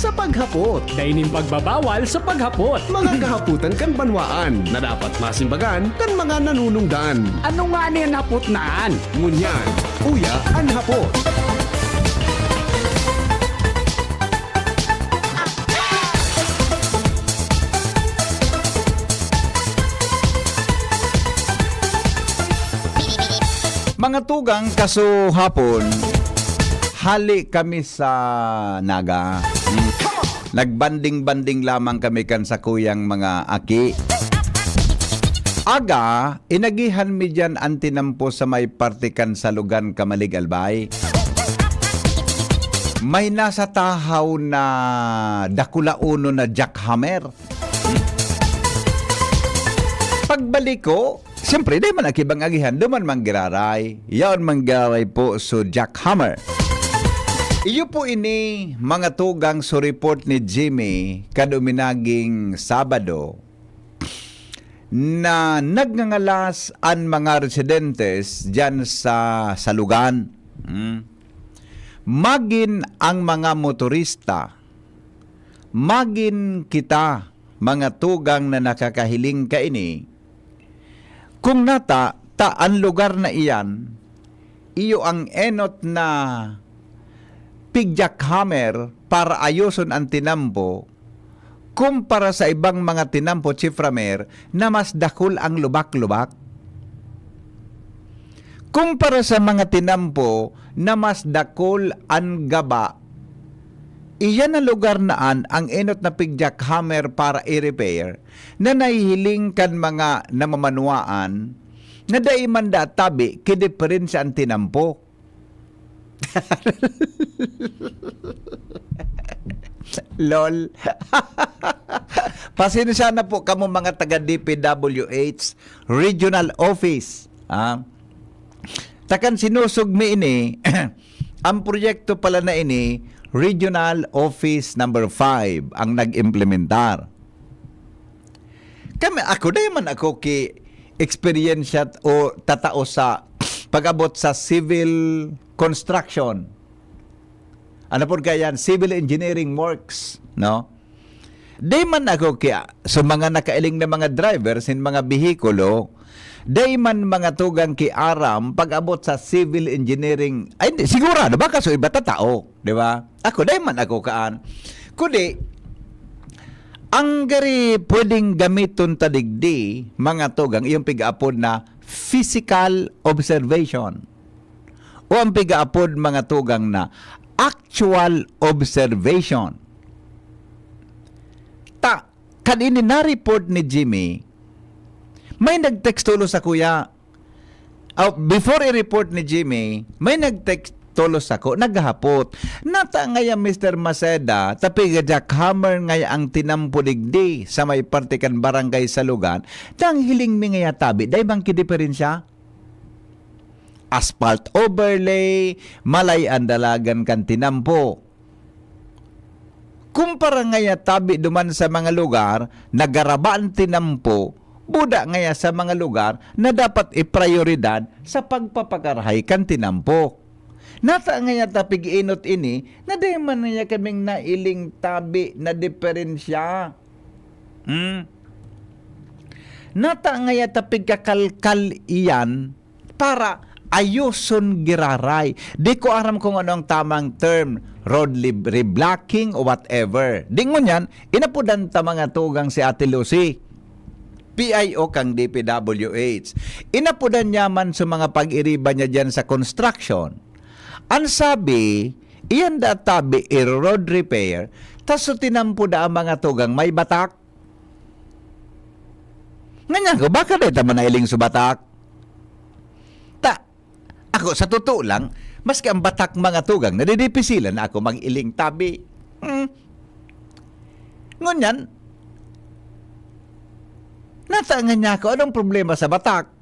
sa paghapot. Daining pagbabawal sa paghapot. Mga kahaputan kan banwaan na dapat masimbagan kan mga nanunungdan. Ano nga niyan hapot naan? Ngunyan, uya ang hapot. Mga tugang kaso hapon, hali kami sa Naga. Nagbanding-banding lamang kami kan sa kuyang mga aki. Aga, inagihan mi dyan ang tinampo sa may partikan sa lugan Kamalig Albay. May nasa tahaw na dakula uno na jackhammer. Pagbalik ko, siyempre, di man akibang agihan, duman man giraray. Yaon man giraray po so jackhammer. Iyo po ini mga tugang so report ni Jimmy kaduminaging Sabado na nagngangalas ang mga residentes dyan sa lugan. Magin ang mga motorista, magin kita mga tugang na nakakahiling kaini. Kung nata, ang lugar na iyan, iyo ang enot na pigjackhammer para ayuson ang tinampo kumpara sa ibang mga tinampo chiframer na mas dakul ang lubak-lubak. Kumpara sa mga tinampo na mas dakul ang gaba, iyan ang lugar naan ang enot na pigjackhammer para i-repair na nahihiling kan mga namamanuaan na daiman da tabi kidiferensya ang tinampo. Lol. Pasensya na po kamo mga taga DPWH Regional Office. Takan sinusog mi ini ang proyekto pala na ini Regional Office number 5 ang nag-implementar. Ako dayon man ako ki experience o tatao sa pag-abot sa civil construction. Ano po kaya civil engineering works, no? Day man ako kaya sa mga nakailing na mga drivers in mga bihikulo, day man mga tugang ki aram pag-abot sa civil engineering. Ay, sigurado ba kaso iba ta tao, di ba? Ako day man ako kaan. Kundi ang gari pwedeng gamiton tadigdi mga tugang iyong pigaapod na physical observation. O ang pigaapod mga tugang na actual observation. Kanini na-report ni Jimmy, may nag-text tulo sa kuya. Before i-report ni Jimmy, may nag-text tulo sa ko, naghahapot. Nata ngaya Mr. Maceda, tapi jackhammer ngaya ang tinampuligdi sa may partikan barangay sa lugan, dang hiling mi ngaya tabi, day bang kidiferensya? Asphalt overlay, malay andalagan kan tinampo. Kumpara ngaya tabi duman sa mga lugar, nagarabaan tinampo, buda ngaya sa mga lugar na dapat iprioridad sa pagpapakarahay kan tinampo. Nata ngaya tapig inot ini, na di man ngaya kaming nailing tabi na diferensya. Nata ngaya tapig kakalkal iyan para ayuson giraray. Di ko aram kung anong tamang term, road reblocking o whatever. Dingon yan, inapudan ta mga tugang si Ate Lucy, PIO kang DPWH. Inapudan niya man sa mga pag-iriba niya dyan sa construction. Ang sabi, iyan da tabi road repair, tas so tinampo da ang mga tugang may batak. Ganyan ko, baka dito man nailing sa batak? Ako, sa totoo lang, maski ang batak mga tugang, nadidipisilan na ako mag-iling tabi. Ngunyan, natangan niya ako, anong problema sa batak?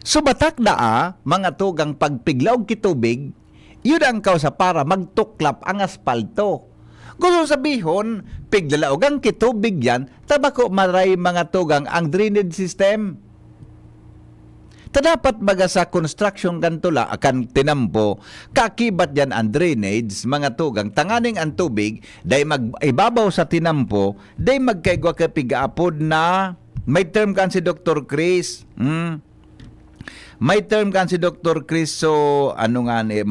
So batak na mga tugang pagpiglaw kitubig, yun ang kausa para magtuklap ang aspalto. Gusto sabihon, piglalaog ang kitubig yan, tabako maray mga tugang ang drainage system. Ta dapat baga sa construction kantula akan tinampo, kakibat yan ang drainage, mga tugang, tanganing ang tubig, day ibabaw sa tinampo, day magkaigwa kapig-apod na, may term kan si Dr. Chris, may term kan si Dr. Chris, so ano nga ni,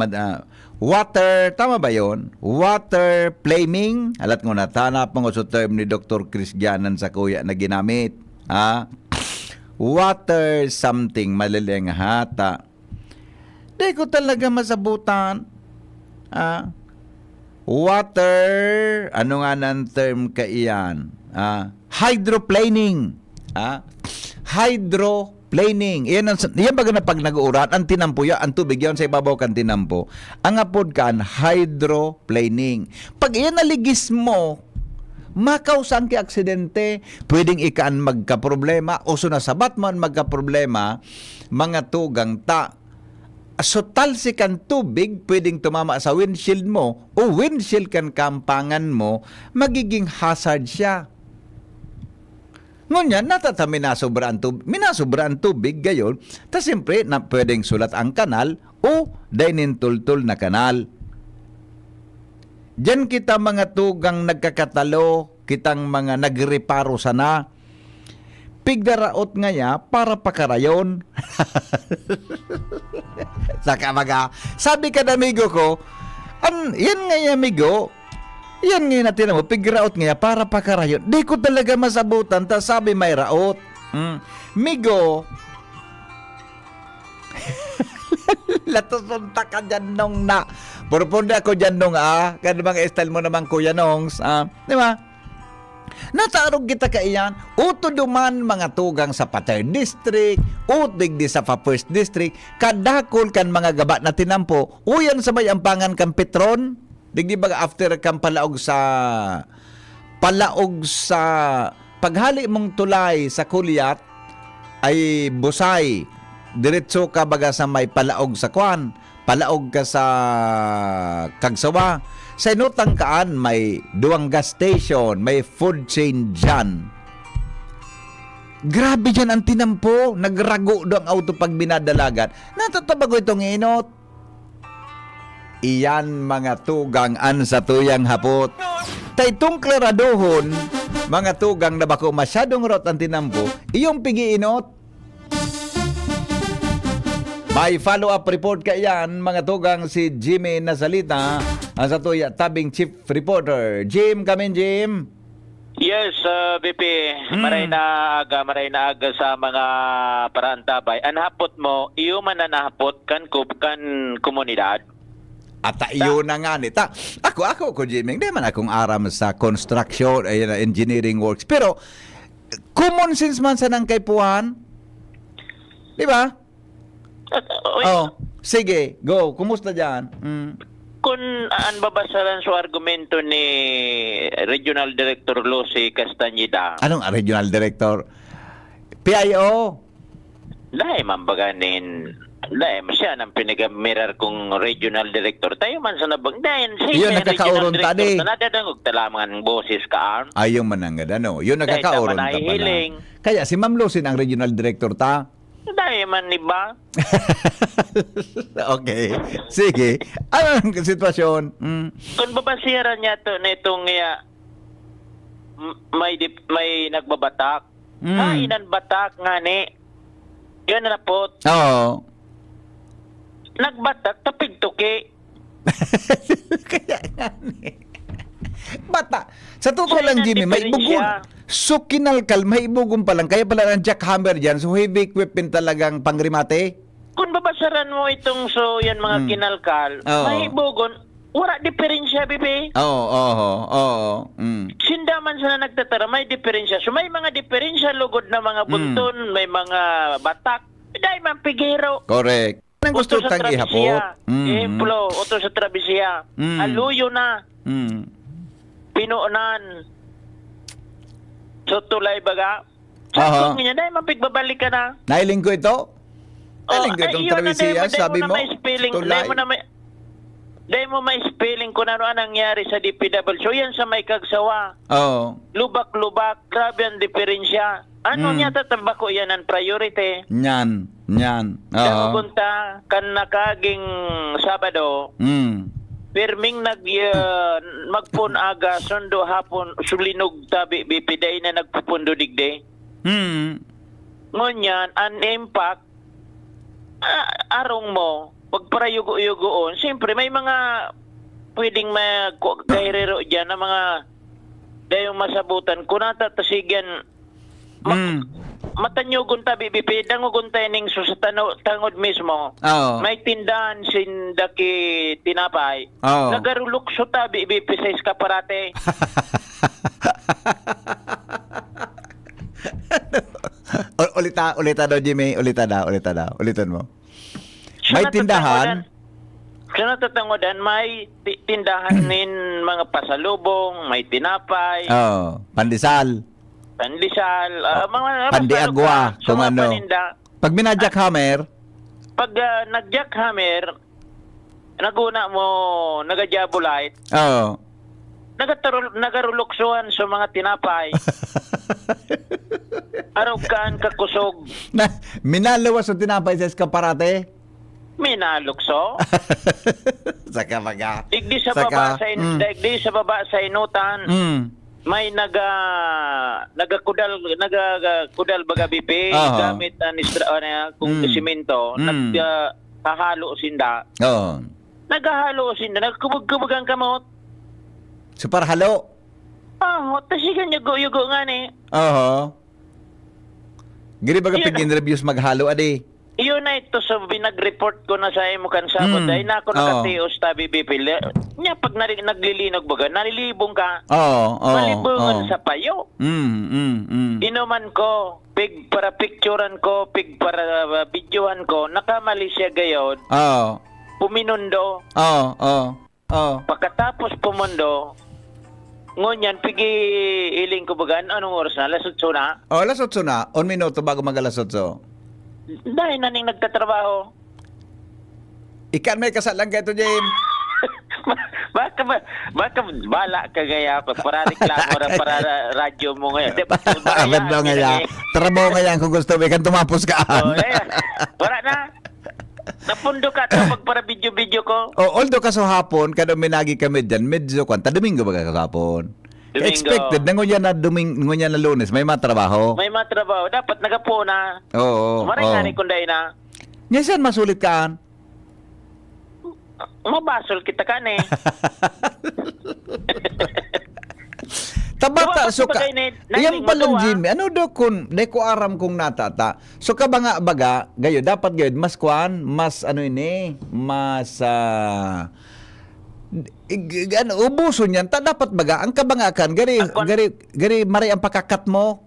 water, tama ba yon? Water flaming. Alat ko na, tanap mo sa term ni Dr. Chris Gianan sa kuya na ginamit. Water something, maliling hata. Di ko talaga masabutan. Water, ano nga ng term ka iyan? Hydroplaning. Hydroplaning. Yan baga na pag nag-uurat, ang tinampo yan, ang tubig yan sa ibabaw kan tinampo. Ang apod kan, hydroplaning. Pag iyan naligis mo, makausan ki aksidente, pwedeng ikaan magka-problema, o sunasabat man magka-problema, mga tugang so talsikan tubig, pwedeng tumama sa windshield mo, o windshield kan kampangan mo, magiging hazard siya. Ngunyan, natatami minasubra ang tubig gayon, ta siyempre na pwedeng sulat ang kanal o dainintultul na kanal. Diyan kita mga tugang nagkakatalo, kitang mga nagreparo sana. Pigdaraot nga ya para pakarayon. Saka mga, sabi ka na amigo ko, yan nga ya amigo, yan nga natin mo, pigdaraot nga ya para pakarayon. Di ko talaga masabutan, ta sabi may raot. Migo, latusunta ka dyan nung na. Purpunde ako dyan nung kan mga style mo naman kuya nongs. Di ba? Natarog kita ka iyan. Uto duman mga tugang sa Pater District. Utig di sa First District. Kadakol kan mga gaba na tinampo. Uyan sa may ampangan kan Petron. Digdi ba after kan palaog sa paghali mong tulay sa Kulyat ay busay. Diretso ka baga sa may palaog sa Kwan, palaog ka sa Kagsawa. Sa Inutangkaan may duwang gas station, may food chain dyan. Grabe dyan ang tinampo, nagrago do ang auto pag binadalagan. Natatabago itong inot. Iyan mga tugang an sa tuyang hapot. Taytong klaradohon, mga tugang na bako masyadong rot ang tinampo, iyong pigiinot. May follow-up report ka yan, mga tugang, si Jimmy Nazalita, ang sa tuya tabing chief reporter. Jim, come in, Jim. Yes, BP. Maray na aga sa mga parantabay. Ang hapot mo, iyo man na nahapot kan komunidad. At iyo na nga ni. Ako ko, Jimmy, hindi man akong aram sa construction, engineering works. Pero, common sense man sa nang kaipuhan. Di ba? Sige, go. Kumusta dyan? Kung ang babasaran sa argumento ni Regional Director Lucy Castañeda. Anong Regional Director? PIO? Dahil man baganin, dahil siya nang pinagamirar kong Regional Director. Tayo man sa nabang, dahil Yun, siya nakakauron tadi. Nadadangog talamangan boses ka. Ayaw manangad, ano? Yun, nakakauron ta pala. Kaya si Ma'am Lucy ang Regional Director ta? Dahil man, iba. Okay. Sige. Ano ang sitwasyon? Kung babasiran niya to na itong may nagbabatak. Inan batak nga ni. Yun na po. Oo. Nagbatak, tapig-tuki. Kaya nga ni. Bata. Sa totoo lang, Jimmy, may ibugon. So, kinalkal, may ibugon pa lang. Kaya pala ng jackhammer dyan. So, heavy equipment talagang pangrimate. Kung babasaran mo itong yan mga kinalkal, may ibugon, wala diferensya, bibi. Oo. Sindaman sa nagtatara, may diferensya. So, may mga diferensya lugod na mga bunton, may mga batak. Dahil man pigero. Correct. Anong gusto tang ihapot? Ehemplo, uto sa trabisiya. Aluyo na. Pinuunan. So tulay baga. Sa niya dahil mapigbabalik ka na. Nailing ko ito? Nailing ko itong travesiya, sabi mo? Tulay. Dahil mo may spelling kung ano ang nangyari sa DPW. So yan sa may kagsawa. Oo. Lubak-lubak, grabe ang diferensya. Ano niya tatabako yan ang priority? Yan. Oo. Punta kan nakaging Sabado, pirming magpun aga, sundo hapon, sulinog tabi bipiday na nagpupundo digde. Ngunyan, an impact, arong mo, pagparayugo-yugoon, siyempre may mga pwedeng magkairero dyan na mga dayong masabutan. Kung natatasigan, matanyugon tabi BP, dangugon tayo ning sa tangod mismo. Oo. May tindahan sindaki tinapay. Oo. Nagarulukso tabi BP sa iskaparate. Ulita daw, Jimmy. Ulita daw. Ulitan mo. May tindahan. Sa natatangodan, may tindahan nin mga pasalubong, may tinapay, Oo. Pandesal. pandesal, mga Pandiagwa, basta-basta, kung mga ano. paninda. Pag minadjackhammer, Pag nag-jackhammer, naguna mo, nag-jabolite, oo. nagaruluksuhan sa mga tinapay. Araw kaan kakusog, Minalawas ang tinapay sa eskaparate. minalukso. Saka baga. Digdi sa baba sa inutan. May nagakudal baga BP Aha. gamit kung simento, naghahalo sinda. Oo. Naghahalo sinda, nagkubog-kubog ang kamot. Super halo. Tasigan yugo nga ni. Oo. Giri baga Yun. pig-interviews maghalo adi. Iyon na ito sa binag-report ko na sa imo kan sabot dahil na ako nakatios tabi BP. Nya pag naglilinog baga, nalilibong ka. Oo. Malibungan sa payo. Mm. Inuman ko, pig para picturean ko, pig para videohan ko, nakamali siya gayon, Oo. puminundo. Oo. Pagkatapos pumundo, ngunyan, pigi iling ko baga, anong oras na? Lasutso na? Oh, alas 8 na. 1 minuto bago mag-alas 8. Dahil naning nagtatrabaho. Ikan may kasalang ka ito, James. baka bala ka gaya pa para reklamo ra para radyo mo ngayon. Abad daw nga trabaho nga yan kung gusto mo ikan tumapos ka. Para na. Napundo ka kapag para video ko. Oh, although kaso hapon, kada minagi kami dyan, medyo kwanta, Domingo ba kaso hapon? Domingo. Expected, na ngunyan na Lunes, may matrabaho. May matrabaho. Dapat nagapo na. Oo. Maray nga ni kunday na. Ngayon masulit ka? Mabasol kita ka ni. Tabata, Diba, so ka, bagay ni- yan naging palang matuwa. Jimmy, ano do kun, de ko aram kung natata. So ka ba nga baga, gayo, dapat gayo, mas kuan, mas ano ini, mas, ubuso niyan, dapat baga, ang kabangakan, gari, maray ang pakakat mo.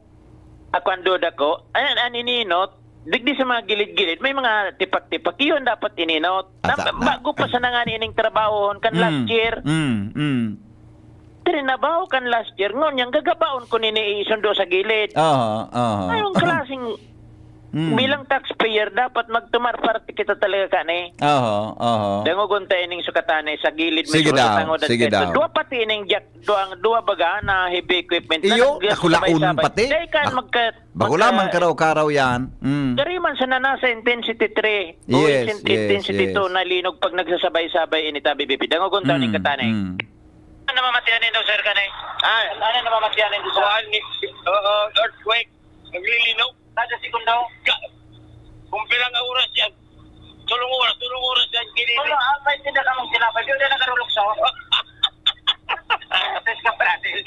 Ako ang duda ko, aninot, digdi sa mga gilid-gilid, may mga tipak-tipak, yun dapat ininot. Bago pa sa nanganining trabaho kan last year, trinabaho kan last year, ngon yung gagabaon ko nini isundo sa gilid. Ayong klaseng, bilang taxpayer, dapat magtumar para kita talaga ka ni. Dangugon tayo ning sukatane sa gilid. Sige daw, sige daw. Dua pati ning dua baga na heavy equipment. Iyo, nakulaon pati. Dahil kan Bakulaman karaw-karaw yan. Kariman sa nasa intensity 3 o Yes, intensity yes. 2 na linog pag nagsasabay-sabay inita BBP. Dangugon tayo ning katane. Ano namamatianin daw, sir, kanay? Ano namamatianin daw, sir? Earthquake. Naglilinog. Kada segundo? Kung pilang oras yan. Tulong oras yan. Wala, may tinda ka mong tinapay. Di na nagarulok sa ako.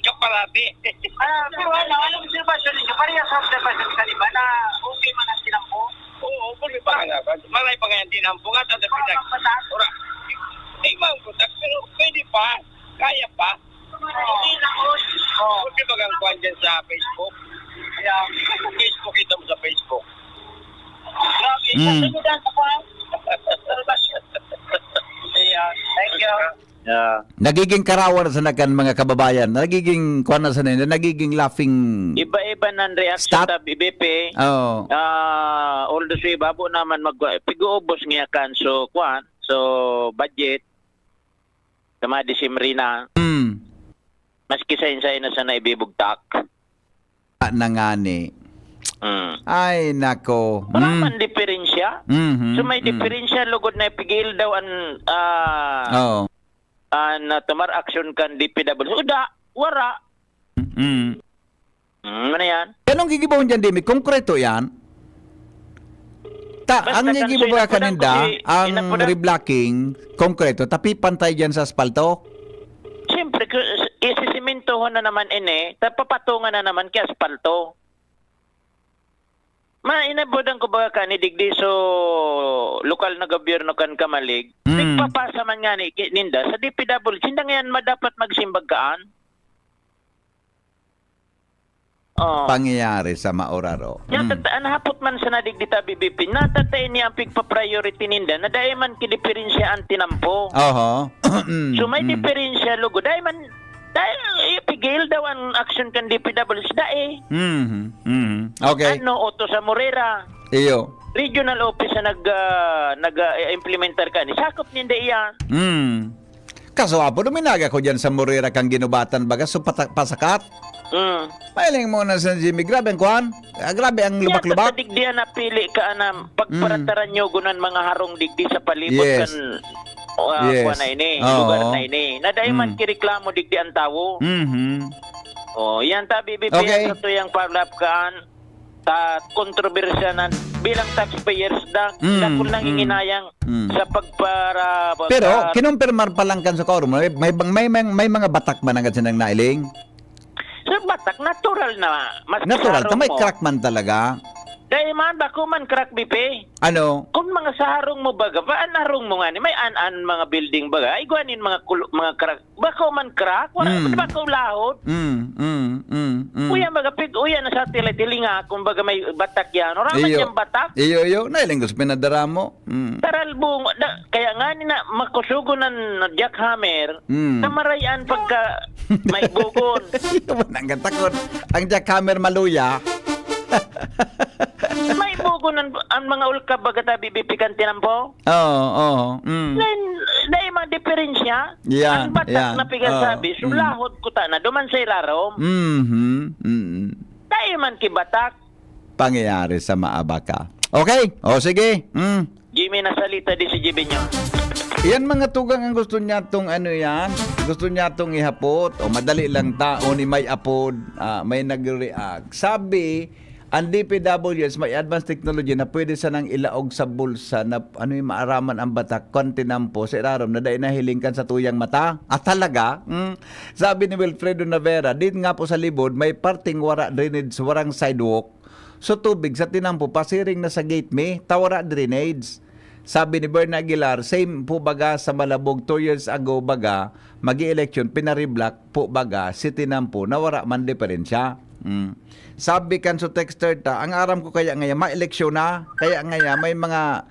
Kaparati. Pero anong observation ninyo? Parehas sa observation ka, di ba? Na okay man ang tinampo? Oo, puli pa nga. Malay pa nga yan dinampungan. Tanda pinag. Ora. Ibang kontak. Pero pwede pa. Kaya pa. Pwede ba kang kuhan dyan sa Facebook? Facebook ito mo sa Facebook. Grabe, kasunod ako. Thank you. Nagiging karawan sa nakan mga kababayan. Nagiging kuan na sa nila, nagiging laughing. Iba-iba ng reaction Stop. sa BBP. Oh. Although si babo naman pig-uubos nga kan so budget Tamadisimri na. Maski sa insay na sana ibibugtak. Nangani. Ay, nako. Wala man diferensya. So may diferensya, lugod na ipigil daw na tumar action kan DPW. Uda, wara. Ano yan? Anong gigibawon dyan, Dimi? Konkreto yan? Ang gigibawa kaninda, ang reblocking, konkreto, tapi pantay dyan sa asfalto? Siyempre, isisimintohon na naman tapapatungan na naman kay asfalto. Inabudan ko ba ka ni digdi so lokal na gobyerno kan kamalig. Nagpapasa man nga ni ninda sa DPW. Sindang yan madapat magsimbag kaan. Pangyayari sa Mauraro. Nahapot man sa nadigdi ta BBP. Natatay niya ang pigpa-priority ninda na dahil man kidiferensya ang tinampo. So may diferensya lugo. Dahil ipigil daw ang action kan DPW dahil. Okay. Oto sa Morera. Iyo. Regional office na nag-implementar ka ni. Sakop ninda iyan. Kaso apo, duminaga ko dyan sa Morera kang ginubatan baga so pasakat. Mailing mo na sa Jimmy. Grabe ang kuhan. Grabe ang lubak-lubak. Digdi na pili ka na pagparataran nyo gunan mga harong digdi sa palibot kan kuha na ini. Lugar na ini. Na dahil man kireklamo digdi ang tawo. Yan ta BBP sa tuyang palapkaan ta kontrobersya na bilang taxpayers dakul nang inginayang sa pagpara. Pero kinumpirmar pa lang kan sa quorum. May mga batak man agad sinang nailing. So batak natural na. Natural, may crack man talaga. Dahil man, bako man crack BP. Ano? Kung mga saharong mo baga, harong mo nga ni, may mga building baga, ay guwanin mga crack. Bako man crack, bako lahod. Uya baga, uya na sa tili nga, kung baga may batak yan. Raman yung batak. Iyo, nailingos pinadara mo. Taral bungo, kaya nga ni na makusugo ng jackhammer, tamarayan pagka may gugon. Ang takot. Ang jackhammer maluya. May bugo ang mga ulka bagata BBP kan tinampo? Dahil mga diferensya. Ang batak na pigasabi, sulahod ko ta na, duman sa ilarom. Dahil man kibatak. Pangyayari sa maabaka. Okay, sige. Jimmy, nasalita di si Jimmy nyo. Yan mga tugang ang gusto niya tong gusto niya tong ihapot o madali lang tao ni may apod, may nag-react. Sabi, ang DPWS may advanced technology na pwede sanang ilaog sa bulsa na maaraman ang batak kontinampo sa irarom na dahil nahilingkan sa tuyang mata. At talaga, sabi ni Wilfredo Navera, din nga po sa libod may parting wara drainage, warang sidewalk. So tubig sa tinampo, pasiring na sa gate may tawara drainage. Sabi ni Bern Aguilar, same po baga sa Malabog 2 years ago baga, magi-election, pinariblock po baga, si tinampo, nawara man diferensya. Sabi kan so texter ta, ang aram ko kaya ngayon, ma-eleksyon na, kaya ngayon may mga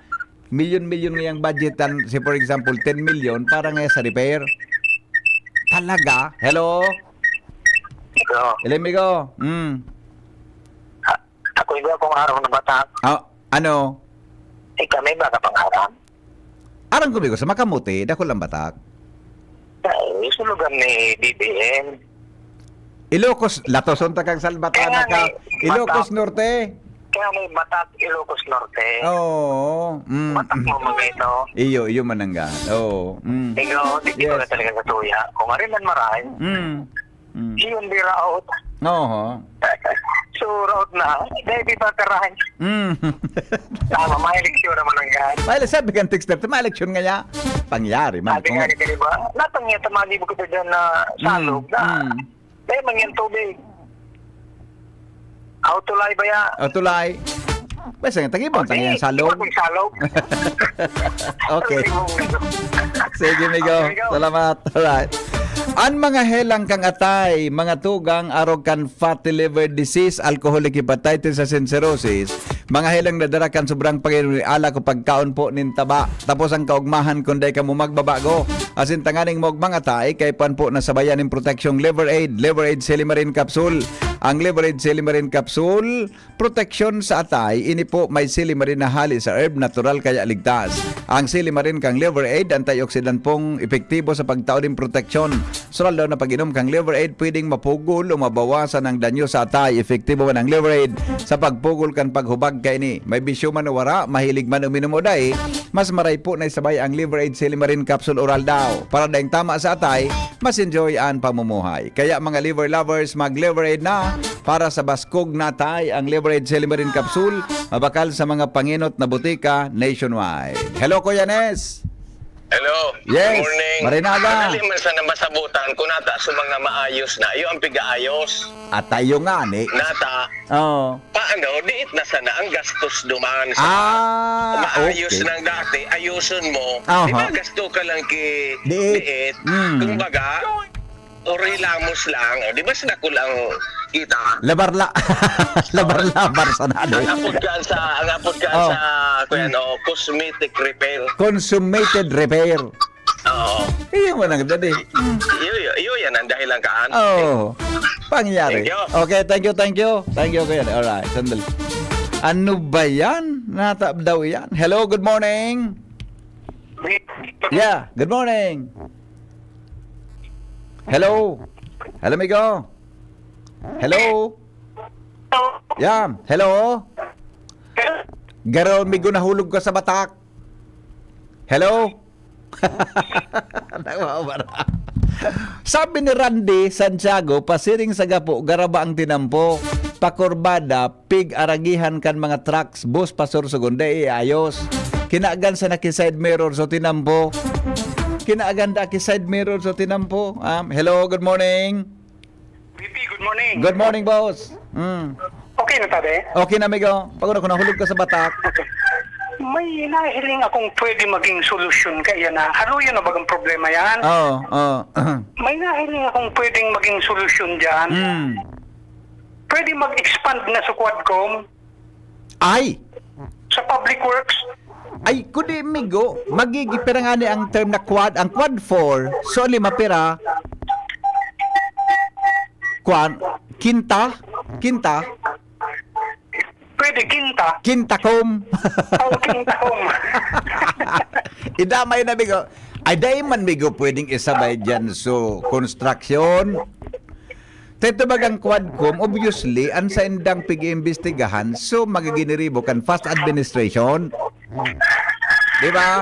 milyon-milyon ngayang budgetan, si for example, 10 million, para ngayon sa repair. Talaga? Hello? Hello, amigo. Ako iba pong araw na batak. Ano? Kami ba kapangarap? Arang ko bigo sa Makamuti, dako lang batak. Sulugan ni BBM. Ilocos, Latoson ta kang Salbatana ka. Ilocos Norte. Kaya may Batak, Ilocos Norte. Oo. Batak mo mga ito. Iyo manangga. Oo. Ikaw, di ko na talaga sa tuya. Kung marin man maray, iyon di raot. Oo. So, raot na. Dahil di ba tarahan? Tama, may eleksyon naman ang yan. May sabi kang texter, may eleksyon nga ya. Pangyari man. Sabi nga di ba? Natang nga tamali mo ko dyan na salog na. Dahil man yan tubig. Autolay ba ya? Autolay. Basta nga, tagibang tangyang salog. Salog. Okay. Sige, amigo. Salamat. Alright. Ang mga helang kang atay, mga tugang arog kan fatty liver disease, alcoholic hepatitis and cirrhosis, mga helang nadarakan sobrang pag-ala ko pagkaon po nin taba. Tapos ang kaugmahan kundi ka mo magbabago. Asin tanganing mo mga atay, kay pan po nasabayan ng protection liver aid Silimarin capsule. Ang Liverade Silimarin Capsule, protection sa atay, ini po may Silimarin na hali sa herb, natural kaya ligtas. Ang Silimarin kang Liverade, antioxidant pong epektibo sa pagtao din proteksyon. Sural daw na pag-inom kang Liverade, pwedeng mapugol o mabawasan ang danyo sa atay. Epektibo man ang Liverade sa pagpugol kan paghubag kay ni. May bisyo man o wara, mahilig man uminom o day, mas maray po na isabay ang Liverade Silimarin Capsule Oral daw. Para daing tama sa atay, mas enjoy ang pamumuhay. Kaya mga liver lovers, mag-Liverade na para sa baskog na atay. Ang Liverade Silimarin Capsule, mabakal sa mga panginot na butika nationwide. Hello, Kuya Nes! Hello. Yes, Good morning. Marinaga. Madali man sana masabutan kung nata sa mga maayos na. Iyo ang pigaayos. At tayo nga ni. Nata, Oh. paano, diit na sana ang gastos duman sa maayos okay. ng dati. Ayusun mo. Aha. Di ba gasto ka lang ki Diit. diit? Mm. Kung baga, orilamos lang. O, di ba sila kulang kita? Labarla. Labar-labar sa nado. Ang apod ka Oh. sa kuya, no, cosmetic repair. Consummated repair. Oo. Iyo mo nang dadi. Iyo yan ang dahilan kaan. Oh. Pangyari. Thank you. Okay, thank you, thank you. Thank you, Kuya. Alright, sandali. Ano ba yan? Natap daw yan. Hello, good morning. Yeah, good morning. Hello. Hello, amigo. Hello. Yeah, hello. Garol, migo nahulog ka sa batak. Hello. Nawawala. Sabi ni Randy Santiago, pasiring sa gapo, garaba ang tinampo. Pakurbada, pig aragihan kan mga trucks, bus pasor sugunde, ayos. Kinaagan sa naki-side mirror so tinampo. Kinaagan da ki-side mirror so tinampo. Hello, good morning. VP, good morning. Good morning, boss. Okay na tabi? Okay na, amigo. Pag ako nahulog ka sa batak. Okay. May nahiling akong pwede maging solusyon kaya na. Haluyan na bagang problema yan? Oh. May nahiling akong pwedeng maging solusyon dyan. Pwede mag-expand na sa Quadcom, Ay! sa Public Works. Ay, kundi, amigo. Magigipira nga ni ang term na quad. Ang quad 4, so 5 pira. Quinta? Pwede Quinta. Quintacom. O Quintacom. Idamay na, amigo. Ay, dahil man, amigo, pwedeng isabay dyan. So, construction. Ito bagang quadcom, obviously, ang sa indang pag-iimbestigahan, so magaginiribo kan fast administration. Di ba?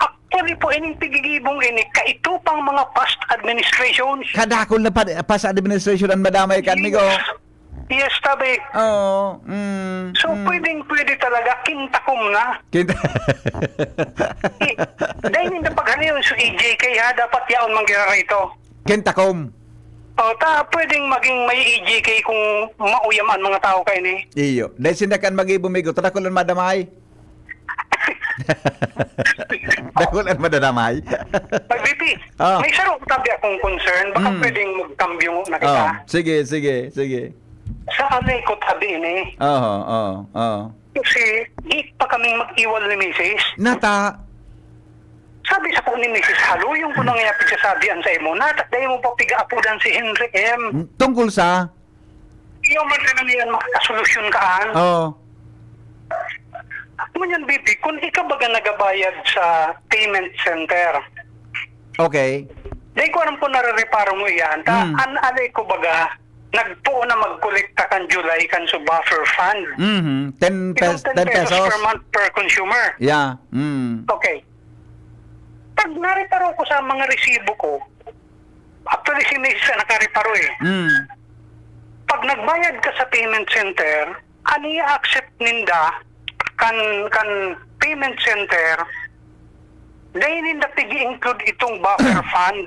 Actually po, ining tigigibong ini, kaitupang mga past administrations. Kadakol na fast administration ang madamay kan, amigo. Yes, tabi. Oo. So, pwede talaga, Quintacom na. Dahil hindi paghaliyon sa EJK ha, dapat yaon mangyara rito. Quintacom. O, pwedeng maging may EJK kung mauyaman mga tao kayo ni. Iyo. Dahil sindakan mag-ibumigo, tarakulan madamay. Dakulan madamay. Pag-VP, Ah. may sarong tabi akong concern, baka pwedeng magkambyo na kita. Sige. Sa alay ko tabi ni, Oo. kasi di pa kaming mag-iwal ni Mrs. Nata, Sabi sa ko ni Mrs. Halo, yung ko nang pigsasabihan sa imo, dahil mo pa piga-apudan si Henry M. tungkol sa? Yung man na niyan makakasolusyon kaan. Oo. Ngunyan, Bibi, kung ikaw baga nagabayad sa payment center, Okay. dahil ko alam po narareparo mo yan, analay ko baga, nagpo na magkolekta kan July kan so buffer fund. 10 10 pesos per month per consumer. Yeah. Okay. Pag nareparo ko sa mga resibo ko, actually si Mrs. nakareparo eh. Pag nagbayad ka sa payment center, ani accept ninda kan payment center, dahil ninda pigi-include itong buffer fund.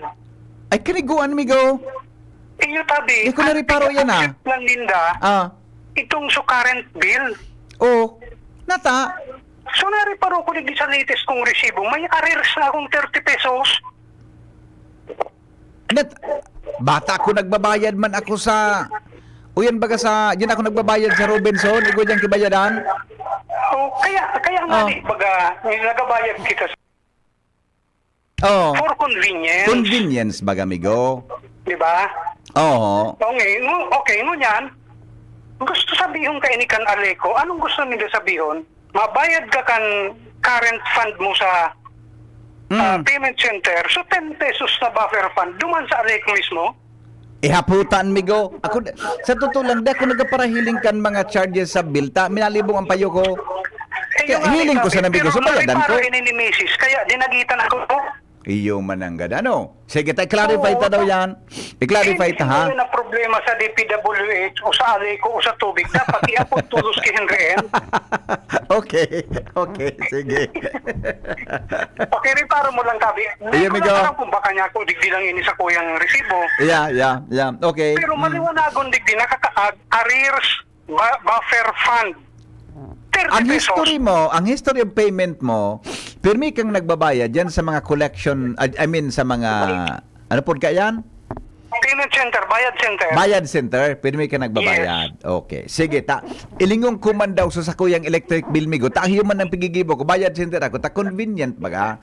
Ay, kiniguan, amigo. Iyo tabi, Di ko nareparo yan, ah. accept lang ninda itong so current bill. Oh. Nata. So nareparo ko din sa latest kong resibo, may arrears na akong 30 pesos. Bata ko nagbabayad man ako sa... Uyan baga sa... Diyan ako nagbabayad sa Robinson. Igo dyan kibayadan. Oh, kaya nga di baga, nagabayad kita Oh. for convenience. Convenience baga, amigo. Di ba? Oo. Okay, ngunyan, gusto sabihin kay ni kan Aleco, anong gusto nila sabihin? Mabayad ka kan current fund mo sa payment center, so 10 pesos na buffer fund, duman sa Aleco mismo? Ihaputan migo. Ako sa totoo lang, di ako nagaparahiling kan mga charges sa bill. Minalibong ang payo ko. Kaya hiling ko sa nabigo, so bayadan ko. Pero ni Mrs. Kaya dinagitan ako po. Iyo mananggad. Ano? Sige, clarify ta daw yan. I-clarify ta, ha? Hindi na problema sa DPWH o sa Aleco o sa tubig. Dapat iapot tulos kay Henrien. Okay. Sige. Pakiriparo mo lang tabi. Iya, Hindi ko Migo. lang alam kung baka niya ako digdi lang ini sa kuyang resibo. Yeah. Okay. Pero maliwanagon digdi arrears buffer fund. 30 Ang pesos. ang history of payment mo, pirmi kang nagbabayad yan sa mga collection, I mean sa mga, ano po ka yan? Payment center, bayad center. Bayad center, pirmi ka nagbabayad. Okay. Sige, ilingong kuman daw sa sakuyang electric bill migo, tahiyo man ang pigigibo ko, bayad center ako, convenient baga.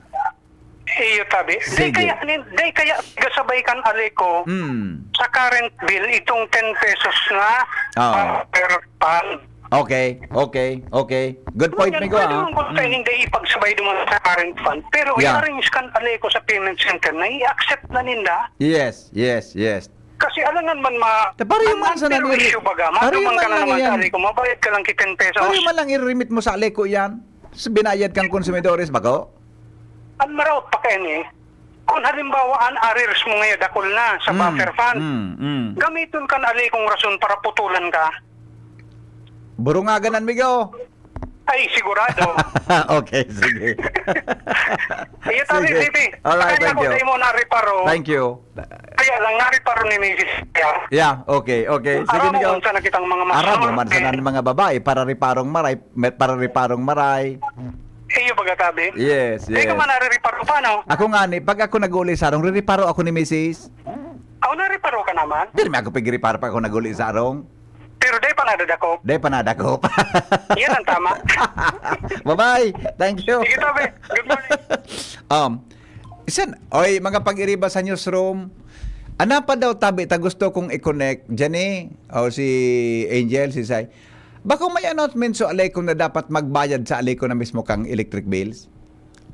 Iyo tabi. Sige. Day kaya gasabay kan Aleco sa current bill itong 10 pesos na per fund. Okay. Good point, Migo. Pwede mong gusto hindi ipagsabay duman sa current fund. Pero i-arrange kan Aleco sa payment center na i-accept na ninda. Yes. Kasi alangan man Pare yung man sa pero nagre- issue baga. Pare yung Maduman ka man na lang naman yan. sa Aleco. Mabayad ka lang 10 pesos. Paano man lang i-remit mo sa Aleco yan? Binayad kang konsumidores, bako? Ang maraot pa kayo ni. Kung halimbawa ang arrears mo ngayon dakol na sa buffer fund. Gamitin kan Alecong rason para putulan ka. Burungaganan, Migo. Ay, sigurado. Okay, sige. Iyo tabi, Sige. Titi. Alright, thank you. Kaya mo nariparo. Thank you. Kaya lang nariparo ni Mrs. Yeah, okay. Sige, Araw Migo. mo sa nakitang mga Arab naman sa mga babae para riparong maray. Iyo baga tabi. Yes. Hindi ka man naririparo pa, no? Ako nga ni, pag ako naguli sa arong, ririparo ako ni Mrs. Ako nariparo ka naman. Pero may ako pagiriparo pa ako naguli sa arong. Pero day pa nadadako. Day panadako. Yan ang tama. Bye-bye. Thank you. Sige tabi. Good morning. Oy, mga pag-iriba sa newsroom. Ana pa daw tabi ta gusto kong i-connect Jenny o si Angel si Sai. Baka may announcement sa Aleco na dapat magbayad sa Aleco na mismo kang electric bills.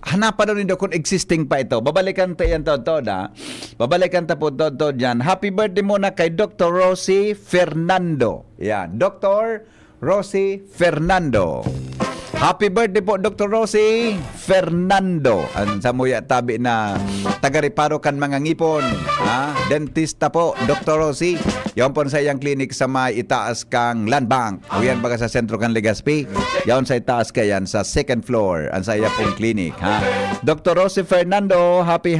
Hanapan daw nindo kung existing pa ito. Babalikan ta yan to na. Babalikan ta po to dyan. Happy birthday muna kay Dr. Rosie Fernando. Yan, Dr. Rosie Fernando. Happy birthday po, Dr. Rosie Fernando. Ang samuya tabi na taga-reparo kan mga ngipon. Dentista po, Dr. Rosie. Yan po sa iyang clinic sa may itaas kang Land Bank. O yan baga sa sentro kang Legazpi. Yan sa itaas ka yan sa second floor. Ang sa iya pong clinic. Dr. Rosie Fernando, happy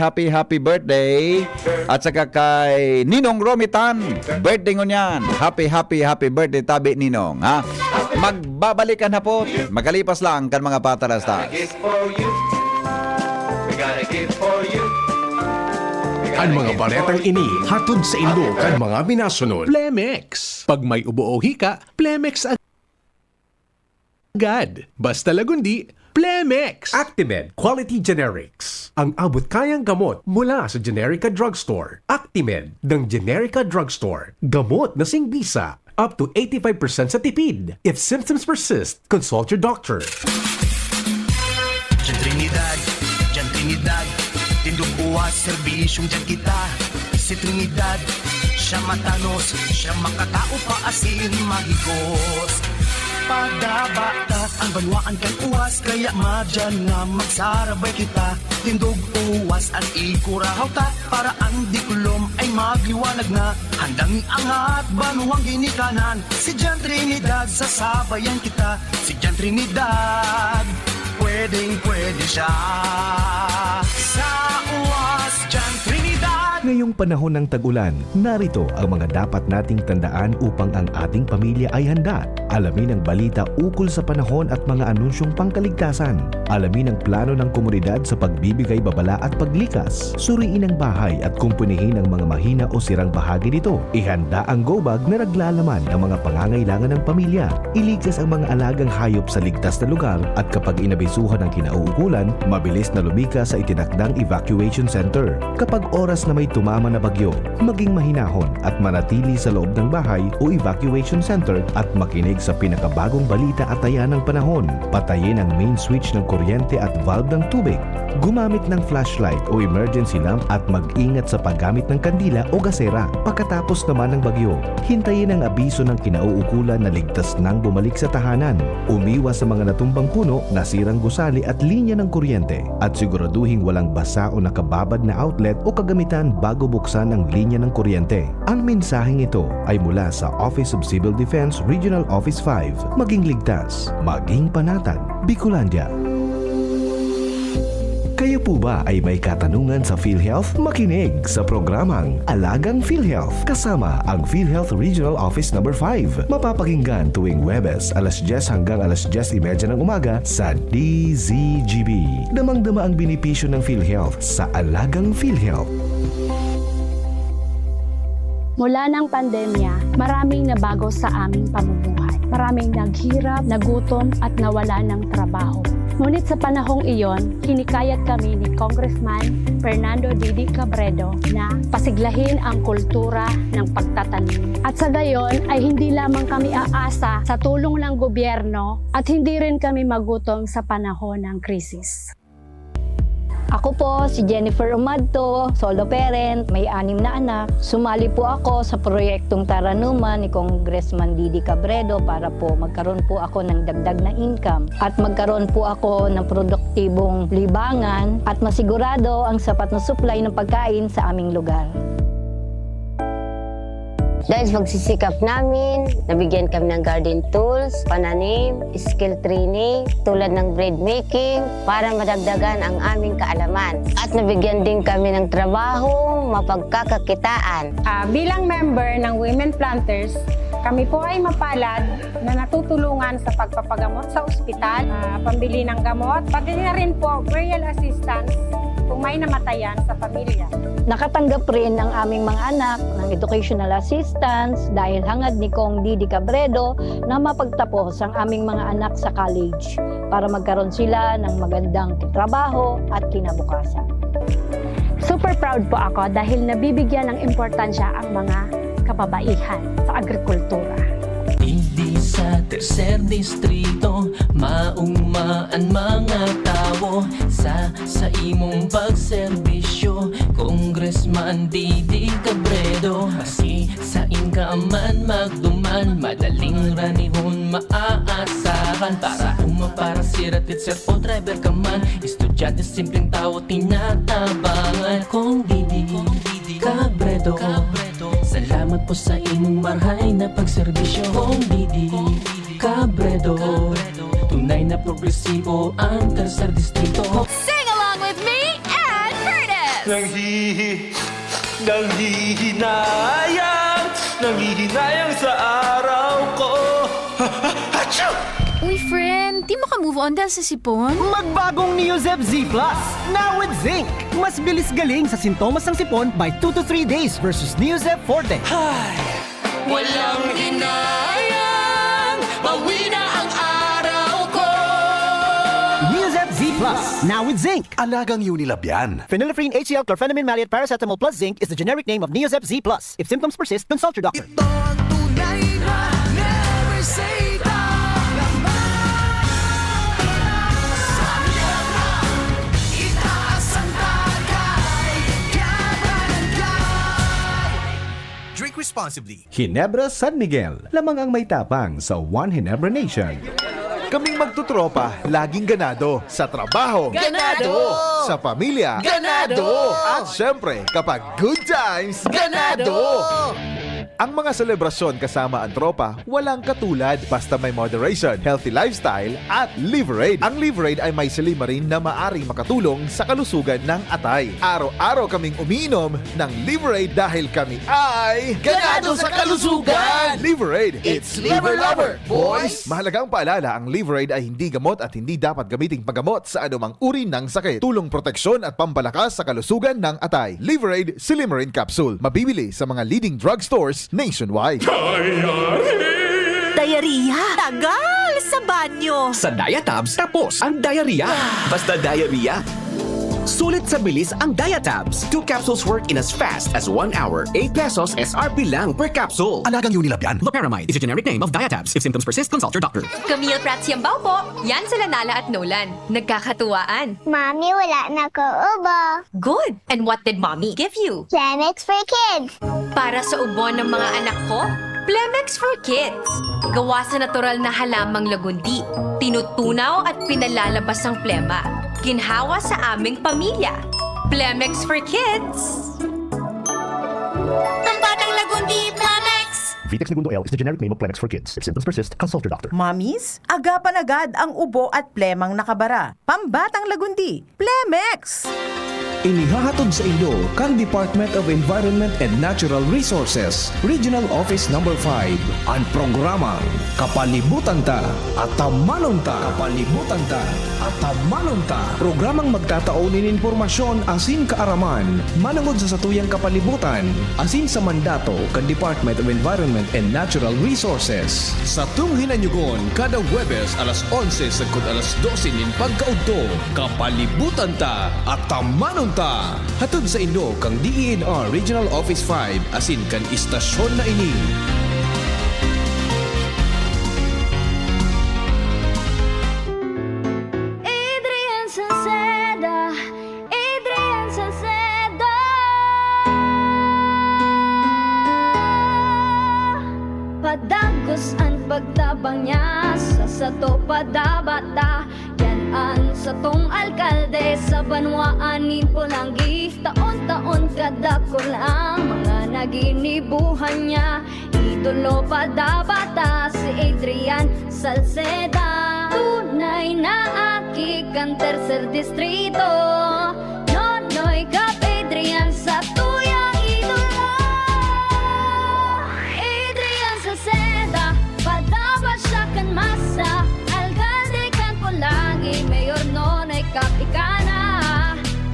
birthday. At saka kay Ninong Romitan, birthday ngon yan. Happy birthday tabi Ninong. Magbabalikan na po. Magalipas lang kan mga patarasta. Ang mga baretang ini hatod sa ilo kan mga minasunod. Plemex. Pag may ubo o hika, Plemex agad. Basta lagundi, Plemex. Actimed Quality Generics. Ang abot kayang gamot mula sa Generica Drugstore. Actimed ng Generica Drugstore. Gamot na singbisa. Up to 85% sa tipid. If symptoms persist, consult your doctor. Diyan Trinidad, tindog uwas, serbisyong dyan kita. Si Trinidad, siya matanos, siya makatao pa asin mahigos. Pagdabata, ang banwaan kay uwas, kaya madyan nga magsarabay kita. Tindog uwas at ikurahaw ta, para ang dikulom ay magliwanag na. Handang iangat, banuang ginikanan, si Diyan Trinidad, sasabayan kita. Si Diyan Trinidad, pwedeng-pwede siya. Sa uwas, Diyan Trinidad. Ngayong panahon ng tag-ulan, narito ang mga dapat nating tandaan upang ang ating pamilya ay handa. Alamin ang balita ukol sa panahon at mga anunsyong pangkaligtasan. Alamin ang plano ng komunidad sa pagbibigay babala at paglikas. Suriin ang bahay at kumpunihin ang mga mahina o sirang bahagi nito. Ihanda ang go bag na naglalaman ng mga pangangailangan ng pamilya. Iligtas ang mga alagang hayop sa ligtas na lugar at kapag inabisuhan ng kinauukulan, mabilis na lumika sa itinakdang evacuation center. Kapag oras na may tumama na bagyo, maging mahinahon at manatili sa loob ng bahay o evacuation center at makinig sa pinakabagong balita at taya ng panahon. Patayin ang main switch ng kuryente at valve ng tubig. Gumamit ng flashlight o emergency lamp at mag-ingat sa paggamit ng kandila o gasera. Pagkatapos naman ng bagyo, hintayin ang abiso ng kinauukulan na ligtas nang bumalik sa tahanan. Umiwas sa mga natumbang puno, nasirang gusali at linya ng kuryente at siguraduhing walang basa o nakababad na outlet o kagamitan bago buksan ang linya ng kuryente. Ang mensaheng ito ay mula sa Office of Civil Defense Regional Office 5. Maging ligtas, maging panatag, Bicolandia. Kayo po ba ay may katanungan sa PhilHealth? Makinig sa programang Alagang PhilHealth kasama ang PhilHealth Regional Office No. 5. Mapapakinggan tuwing Huwebes alas 10 hanggang alas 10:30 ng umaga sa DZGB. Damang-dama ang benepisyo ng PhilHealth sa Alagang PhilHealth. Mula ng pandemya, maraming nabago sa aming pamumuhay. Maraming naghirap, nagutom at nawala ng trabaho. Ngunit sa panahong iyon, hinikayat kami ni Congressman Fernando Didi Cabredo na pasiglahin ang kultura ng pagtatanim. At sa gayon ay hindi lamang kami aasa sa tulong ng gobyerno at hindi rin kami magutom sa panahon ng krisis. Ako po si Jennifer Umadto, solo parent, may 6 na anak. Sumali po ako sa proyektong Taranuman ni Congressman Didi Cabredo para po magkaroon po ako ng dagdag na income at magkaroon po ako ng produktibong libangan at masigurado ang sapat na supply ng pagkain sa aming lugar. Dahil sa pagsisikap namin, nabigyan kami ng garden tools, pananim, skill training, tulad ng bread making, para madagdagan ang aming kaalaman. At nabigyan din kami ng trabaho, mapagkakakitaan. Bilang member ng Women Planters, kami po ay mapalad na natutulungan sa pagpapagamot sa ospital, pambili ng gamot, pati na rin po burial assistance kung may namatayan sa pamilya. Nakatanggap rin ang aming mga anak ng educational assistance dahil hangad ni Kong Didi Cabredo na mapagtapos ang aming mga anak sa college para magkaroon sila ng magandang trabaho at kinabukasan. Super proud po ako dahil nabibigyan ng importansya ang mga kababaihan sa agrikultura. Hindi sa tercer distrito maugmaan mga tao sa imong pagserbisyo, Congressman Didi Cabredo. Kasi sa inkaman magduman, madaling ranihon maaasahan. Para para siratit sir o driver ka man, estudyante simpleng tao tinatabangan. Kung Didi Cabredo, salamat po sa imong marhay na pagserbisyo. Kung Didi Cabredo, tunay na progresibo ang tercer distrito. Sing along with me and Curtis! Nanghihinayang sa araw ko. Uy, friend, di mo ka move on dahil sa sipon? Magbagong Neozep Z Plus, now with zinc. Mas bilis galing sa sintomas ng sipon by 2 to 3 days versus Neozep Forte. Walang hinayang, bawi na ang araw ko. Neozep Z Plus, now with zinc. Alagang Unilab yan. Phenylephrine HCl chlorphenamine maleate paracetamol plus zinc is the generic name of Neozep Z Plus. If symptoms persist, consult your doctor. Ito ang tunay na never say die. Drink responsibly. Ginebra San Miguel, lamang ang may tapang sa One Ginebra Nation. Kaming magtutropa, laging ganado. Sa trabaho, Ganado! Sa pamilya, Ganado! At syempre, kapag good times, Ganado! Ang mga selebrasyon kasama ang tropa, walang katulad basta may moderation, healthy lifestyle at Liverade. Ang Liverade ay may silimarin na maaring makatulong sa kalusugan ng atay. Araw-araw kaming umiinom ng Liverade dahil kami ay Ganado sa kalusugan! Liverade, It's Liver Lover, boys! Mahalagang paalala, ang Liverade ay hindi gamot at hindi dapat gamiting paggamot sa anumang uri ng sakit. Tulong proteksyon at pampalakas sa kalusugan ng atay. Liverade Silimarin Capsule. Mabibili sa mga leading drugstores nationwide. Diarrhea? Tagal sa banyo! Sa Diatabs, tapos ang diarrhea. Basta diarrhea. Sulit sa bilis ang Diatabs. 2 capsules work in as fast as 1 hour. 8 pesos SRP lang per capsule. Alagang Unilab yan. Loperamide is a generic name of Diatabs. If symptoms persist, consult your doctor. Camille Prats Yambaw po. Yan sila Nala at Nolan. Nagkakatuwaan. Mami, wala na ko ubo. Good. And what did mommy give you? Plemex for kids. Para sa ubo ng mga anak ko, Plemex for Kids. Gawa sa natural na halamang lagundi. Tinutunaw at pinalalabas ang plema. Ginhawa sa aming pamilya. Plemex for Kids. Ang batang lagundi, Plemex! Vitex Segundo L is the generic name of Plemex for kids. If symptoms persist, consult your doctor. Mommies, agapan agad ang ubo at plemang nakabara. Pambatang lagundi, Plemex! Inihahatod sa inyo kang Department of Environment and Natural Resources, Regional Office No. 5, ang programang Kapalibutan Ta at Tamanon Ta. Kapalibutan Ta at Tamanon Ta. Programang magtataunin informasyon asin kaaraman, manungod sa satuyang kapalibutan, asin sa mandato kang Department of Environment and Natural Resources. Sa tunghinanyugon, kada Huwebes alas 11 sagkod alas 12 nin pagkaudto, Kapalibutan Ta at Tamanon Ta. Hatod sa inyo kang DENR Regional Office 5 asin kan istasyon na ini. Adrian Salceda, Adrian Salceda. Padagos ang pagtabang niya sa sato padabata. Yan sa tong alkalde sa banwaanin Pulangi. Taon-taon kada ko lang mga naginibuhan niya. Idolo padabata si Adrian Salceda. Tunay na aki kan tercer distrito. Nonoy kap Adrian sa tuyang idolo. Adrian Salceda, padabat siya kan masa. Alkalde kan Pulangi, mayor nonoy kap ikana.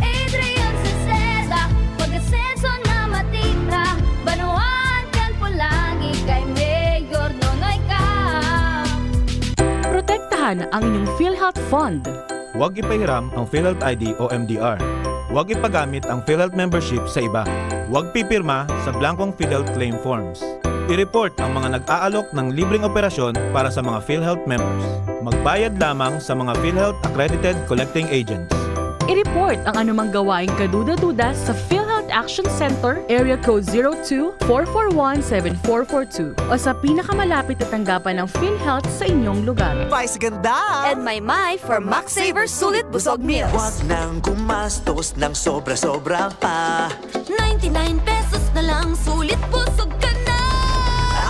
Adrian Salceda, pag-asenso na matitra. Banuan kan Pulangi, kay mayor nonoy kap. Protektahan ang inyong PhilHealth Fund. Huwag ipahiram ang PhilHealth ID o MDR. Huwag ipagamit ang PhilHealth membership sa iba. Huwag pipirma sa blankong PhilHealth claim forms. I-report ang mga nag-aalok ng libreng operasyon para sa mga PhilHealth members. Magbayad lamang sa mga PhilHealth accredited collecting agents. I-report ang anumang gawaing kaduda-duda sa PhilHealth Action Center, Area Code 02-441-7442 o sa pinakamalapit na tanggapan ng PhilHealth sa inyong lugar. May ganda! And my for Max Saver Sulit Busog Meals. Huwag nang gumastos ng sobra-sobra pa. 99 pesos na lang, sulit busog ka na.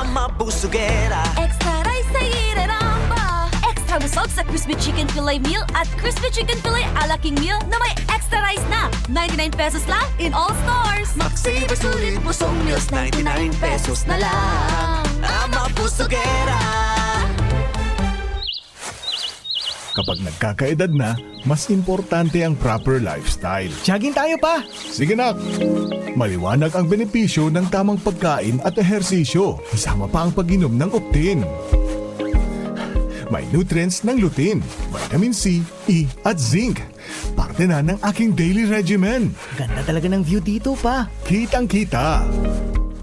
Ang mabusugera. Extra rice sa iraramba. Extra busog sa Crispy Chicken Filet Meal at Crispy Chicken Filet Ala King Meal na may extra rice na. 99 pesos lang in all stores. Max Saver Sulit Busog Meals, 99 pesos na lang. Ang mabusugera. Kapag nagkakaedad na, mas importante ang proper lifestyle. Jogging tayo pa! Sige nak! Maliwanag ang benepisyo ng tamang pagkain at ehersisyo. Isama pa ang pag-inom ng Optin. May nutrients ng lutein, vitamin C, E at zinc. Parte na ng aking daily regimen. Ganda talaga ng view dito pa. Kitang-kita.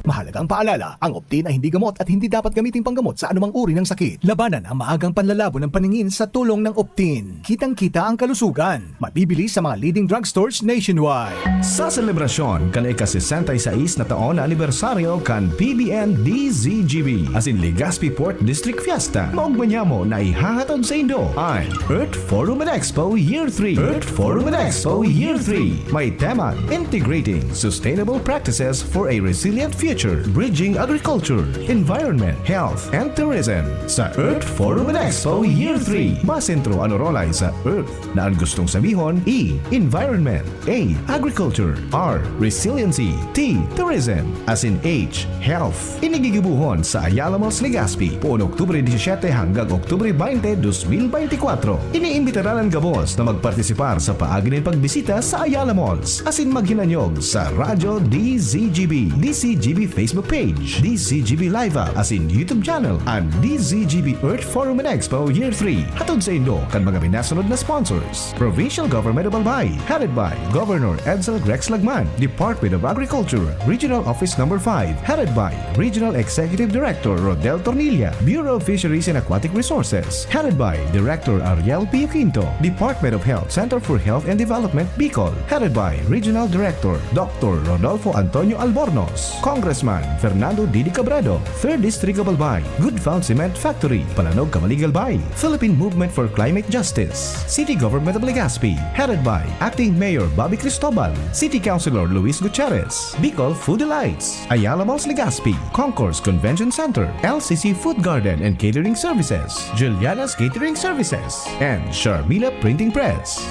Mahalagang paalala, ang Optin ay hindi gamot at hindi dapat gamitin panggamot sa anumang uri ng sakit. Labanan ang maagang panlalabo ng paningin sa tulong ng Optin. Kitang-kita ang kalusugan. Mabibili sa mga leading drugstores nationwide. Sa selebrasyon kan ika-66 na taon na anibersaryo kan PBN DZGB as in Legazpi Port District Fiesta, maugmanyamo na ihahatod sa Indo ang Earth Forum and Expo Year 3. Earth Forum and Expo Year 3 may tema Integrating Sustainable Practices for a Resilient Future, Bridging Agriculture, Environment, Health, and Tourism. Sa Earth Forum and Expo Year 3, masentro ano rolay sa Earth na ang gustong sabihon E. Environment, A. Agriculture, R. Resiliency, T. Tourism, as in H. Health. Inigigibuhon sa Ayala Malls, Legazpi, poon Oktubre 17 hanggang Oktubre 20, 2024. Iniimbitaran ang gabos na magpartisipar sa paaginin pagbisita sa Ayala Malls, as in maghinanyog sa Radyo DZGB, DCGB Facebook page, DZGB Live Up as in YouTube channel, and DZGB Earth Forum and Expo Year 3. Hatod sa inyo kan mga minasunod na sponsors. Provincial Government of Albay, headed by Governor Edsel Grex Lagman. Department of Agriculture, Regional Office Number 5, headed by Regional Executive Director Rodel Tornilla. Bureau of Fisheries and Aquatic Resources, headed by Director Ariel Pio Quinto. Department of Health, Center for Health and Development, Bicol, headed by Regional Director Dr. Rodolfo Antonio Albornoz. Congressman Fernando Didi Cabredo, 3rd District of Albay. Good Found Cement Factory, Palanog, Camalig, Albay. Philippine Movement for Climate Justice. City Government of Legazpi, headed by Acting Mayor Bobby Cristobal. City Councilor Luis Gutierrez. Bicol Food Delights, Ayala Malls Legazpi. Concourse Convention Center, LCC Food Garden and Catering Services, Juliana's Catering Services, and Sharmila Printing Press.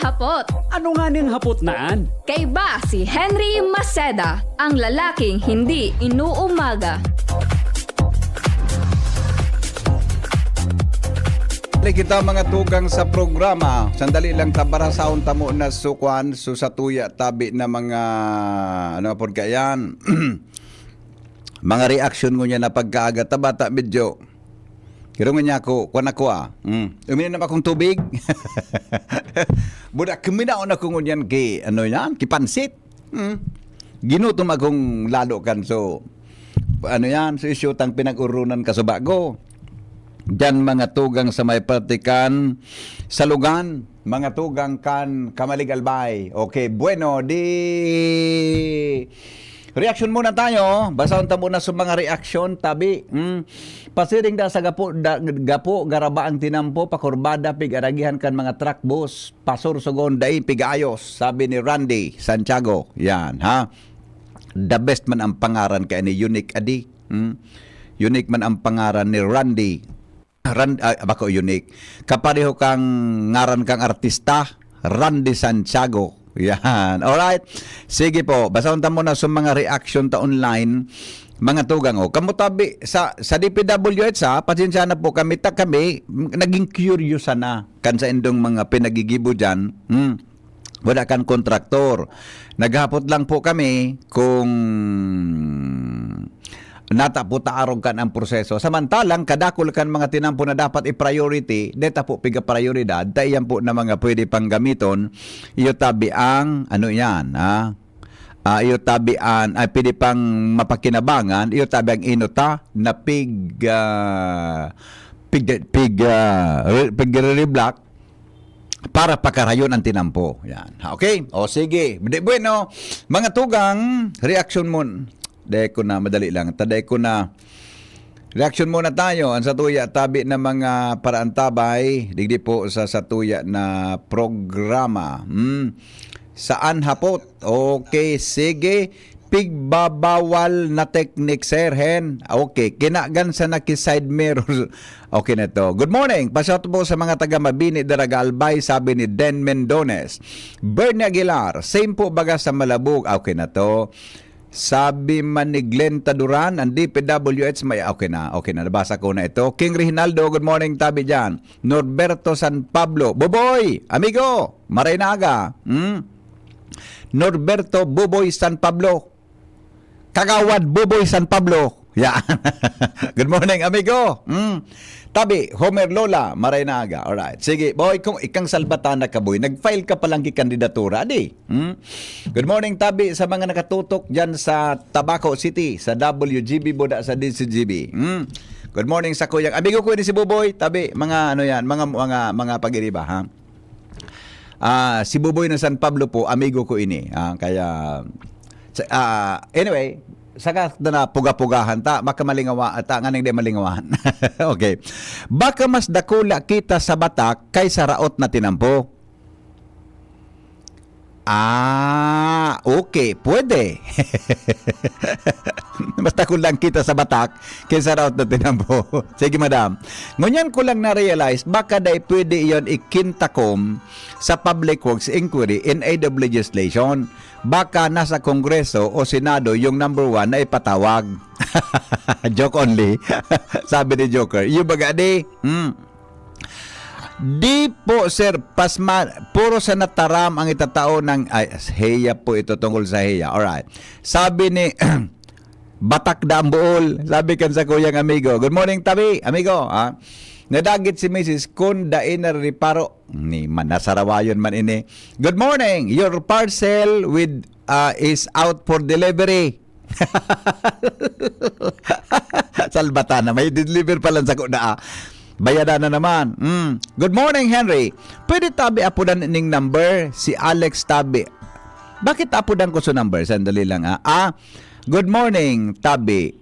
Hapot. Ano nga ning hapot naan? Kay ba si Henry Maceda, ang lalaking hindi inuumaga. Kita mga tugang sa programa. Sandali lang tabarasaon tamo na sukwan sa tuya tabi na mga ano pod kayan. Mga reaction ko niya na pagkaaga tabata medyo. Kiro nga ako, kuan ako uminom na akong tubig. Budak kuminaon ako ngunyan kay ano yan, kipansit. Ginutom akong lalo kan so ano yan, so issue tang pinag-urunan ka sa bago. Diyan mga tugang sa may partikan sa lugan, mga tugang kan Camalig Albay. Okay, bueno, di reaction muna tayo. Basahon ta muna sa mga reaction tabi. Pasiring da sa gapo garaba ang tinampo pakurbada pigaragihan kan mga truck bus pasur sugon dai pigayos sabi ni Randy Santiago. Yan ha. The best man ang pangaran kay ni Unique Adi. Unique man ang pangaran ni Randy. Bako Unique. Kapareho kang ngaran kang artista Randy Santiago. Yan. Alright. Sige po. Basahon ta muna sa mga reaction ta online. Mga tugang kamutabi sa DPWH pasensya na po kami naging curious na kan sa indong mga pinagigibo diyan. Wala kan kontraktor. Naghapot lang po kami kung nataputa arog kan ang proseso. Samantalang kadakol kan mga tinampo na dapat i-priority, deta po piga prioridad, tayan po na mga pwede pang gamiton, iyo tabi ang ano yan, iyo tabi ang pwede pang mapakinabangan, iyo tabi ang inuta na pig reblock para pakarayon ang tinampo. Yan. Okay? O sige. Bueno, mga tugang, reaction mo. Dahil ko na, madali lang. Taday ko na, reaction muna tayo. Ang satuya tabi na mga paraantabay, digdi po sa satuya na programa. Saan hapot? Okay, sige. Pigbabawal na technique, sir, hen. Okay, kinagan sa nakiside mirror. Okay na to. Good morning. Pasyato po sa mga taga Mabini, Daraga Albay, sabi ni Den Mendones. Bernie Aguilar, same po baga sa Malabog. Okay na to. Sabi man ni Glenn Taduran, ang DPWH may okay na, nabasa ko na ito. King Reginaldo, good morning, tabi dyan. Norberto San Pablo, Boboy, amigo, Marinaga. Norberto Boboy San Pablo, Kagawad Boboy San Pablo. Yan. Good morning, amigo. Tabi, Homer Lola, Marinaga. Alright. Sige, boy, kung ikang salbatana ka, boy, nag-file ka palang kandidatura, di? Good morning, Tabi, sa mga nakatutok dyan sa Tabaco City, sa WGB, boda sa DCGB. Good morning sa kuyang. Amigo ko ni si Buboy, Tabi, mga ano yan, mga pag-iriba, ha? Si Buboy ng San Pablo po, amigo ko ini. Kaya, anyway, saka na puga-pugahan ta, baka malingawa ta nganing di malingawahan. Okay. Baka mas dakula kita sa batak kaysa raot na tinampo. Okay, pwede. Basta ko lang kita sa batak kaysa raot na tinampo. Sige, madam. Ngunyan ko lang na-realize, baka dahil pwede iyon ikintakom sa Public Works Inquiry in aid of legislation. Baka nasa Kongreso o Senado yung number 1 na ipatawag. Joke only. Sabi ni Joker. Yung baga di, Di po, sir, puro sa nataram ang itatao ng heya po ito tungkol sa heya. Alright. Sabi ni Batak da ang buol. Sabi kan sa kuyang amigo. Good morning, Tabi, amigo. Nadagit si Mrs. kun dain na reparo. Ni manasarawayon man ini. Good morning. Your parcel with is out for delivery. Salbata na may deliver pala sa kuda. Bayadan na naman. Good morning, Henry. Pwede tabi apudan ning number si Alex Tabi. Bakit apudan ko sa number? Sandali lang good morning, Tabi.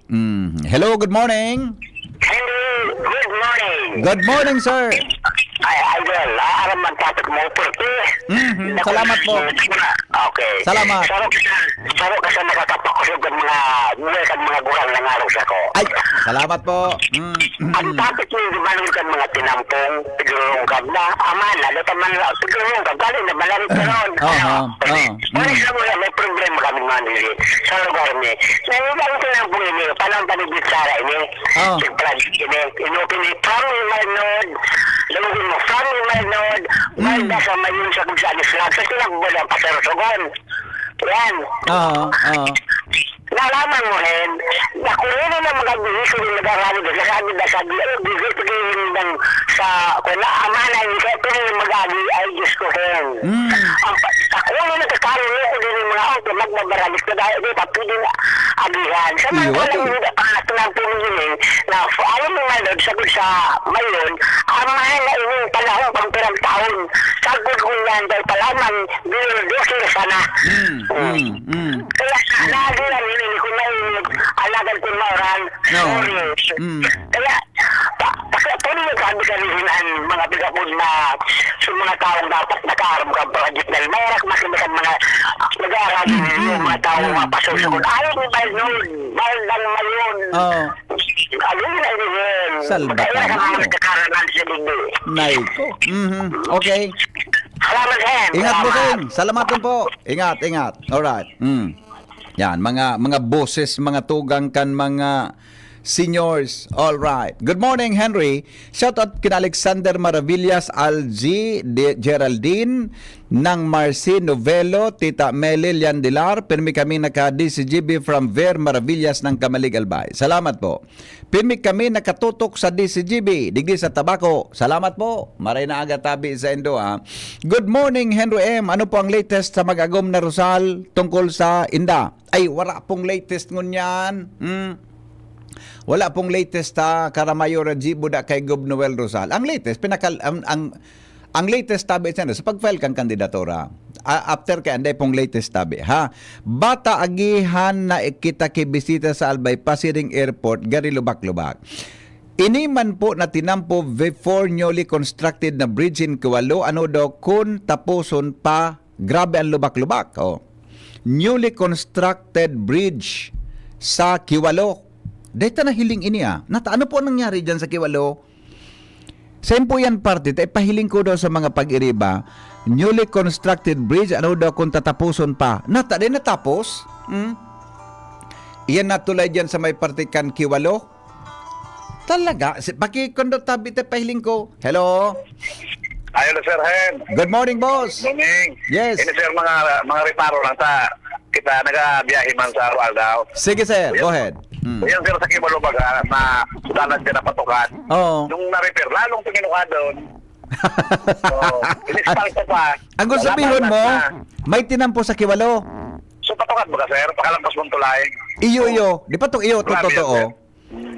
Hello, good morning. Henry, good morning. Good morning, sir. Idol, aram magtatak mo porque. Salamat po. Okay. Salamat. Saro ka sa nakakapakusog ng mga gurang ng araw sa ko. Ay, salamat po. Ang topic mo, di ba nung mga tinampong, tigurungkab na, amana, dito man, tigurungkab, galing na malarit ka ron. Ano sa mga, may problema kami manili sa lugar ni. Nangyayang tinampong ini, palang panibit sara ini, sigprajik ini, inupini, family malnod, lungin mo, family malnod, malda sa mayon sa kung saan islag, sa sinagbo ng pasarosogon. Yan. Nalaman mo rin, nakunin na mga bihiso yung nag-arami doon. Sabi na sa bihiso ng sa kung naamana yung kaya pero yung mag-agi ay Diyos ko rin. Nakunin na kakaroon ko din yung mga auto, magmabaralis ko dahil di pa pwede na agihan. Sa mga walang hindi pangato ng pumingin na alam mo nga doon, sabi sa mayon, amahan na inyong panahon pang pirang taon. Sagod ko yan dahil palaman, binildosir sana. Kaya naagihan hindi ko na alagan ko mauran. Kaya, tuloy yung sabi-sabihin mga bigapod na sa mga taong dapat nakaharap ka project na mayroon makimasan mga nag-aaral yung mga taong mapasosokon. Ayaw ni Mahal lang mayon. Ayaw na yun. Salbata. Kaya ka mga nagkakaranan sa ligdo. Naiko. Okay. Salamat, Hen. Ingat po, Sen. Salamat po. Ingat. Alright. Yan, mga boses, mga tugang kan, mga seniors. All right. Good morning, Henry. Shout out kina Alexander Maravillas, Algie, Geraldine, Nang Marcy Novelo, Tita Meli Liandilar. Pirmi kami naka-DCGB from Ver Maravillas ng Kamalig Albay. Salamat po. Pirmi kami nakatutok sa DCGB, digdi sa Tabako. Salamat po. Maray na aga tabi sa Indo. Good morning, Henry M. Ano po ang latest sa mag-agom na Rosal tungkol sa Inda? Ay, wala pong latest ngunyan. Wala pong latest Karamayo Rajibo da kay Gob Noel Rosal. Ang latest ang latest tabi sa pag-file kang kandidatura. After kay anday pong latest tabi bata agihan na kita kibisita sa Albay Pasiring Airport gari lubak-lubak. Iniman po na tinampo before newly constructed na bridge in Kiwalo ano daw kun tapuson pa grabe ang lubak-lubak. Newly constructed bridge sa Kiwalo. Dahil na hiling ini ano po nangyari dyan sa Kiwalo? Same po yan parte. Pahiling ko daw sa mga pag-iriba. Newly constructed bridge, ano daw kung tatapuson pa? Din natapos? Iyan natulay dyan sa may partikan Kiwalo? Talaga? Pakikondo tabi pahiling ko. Hello? Ayun, Sir Hen. Good morning, boss. Good morning. Yes. Ini, Sir, mga reparo lang kita nagabiyahe man sa Roald daw. Sige, sir. Go ahead. Yan, Sir, sa Kiwalo baga na dalan din na patukan. Nung na-repair, lalong tingin ka doon. Inistal ko pa. Ang gusto sabihin mo, may tinampo sa Kiwalo. So, patukan ba ka, Sir? Pakalampas mong tulay. Iyo. Di pa iyo, totoo.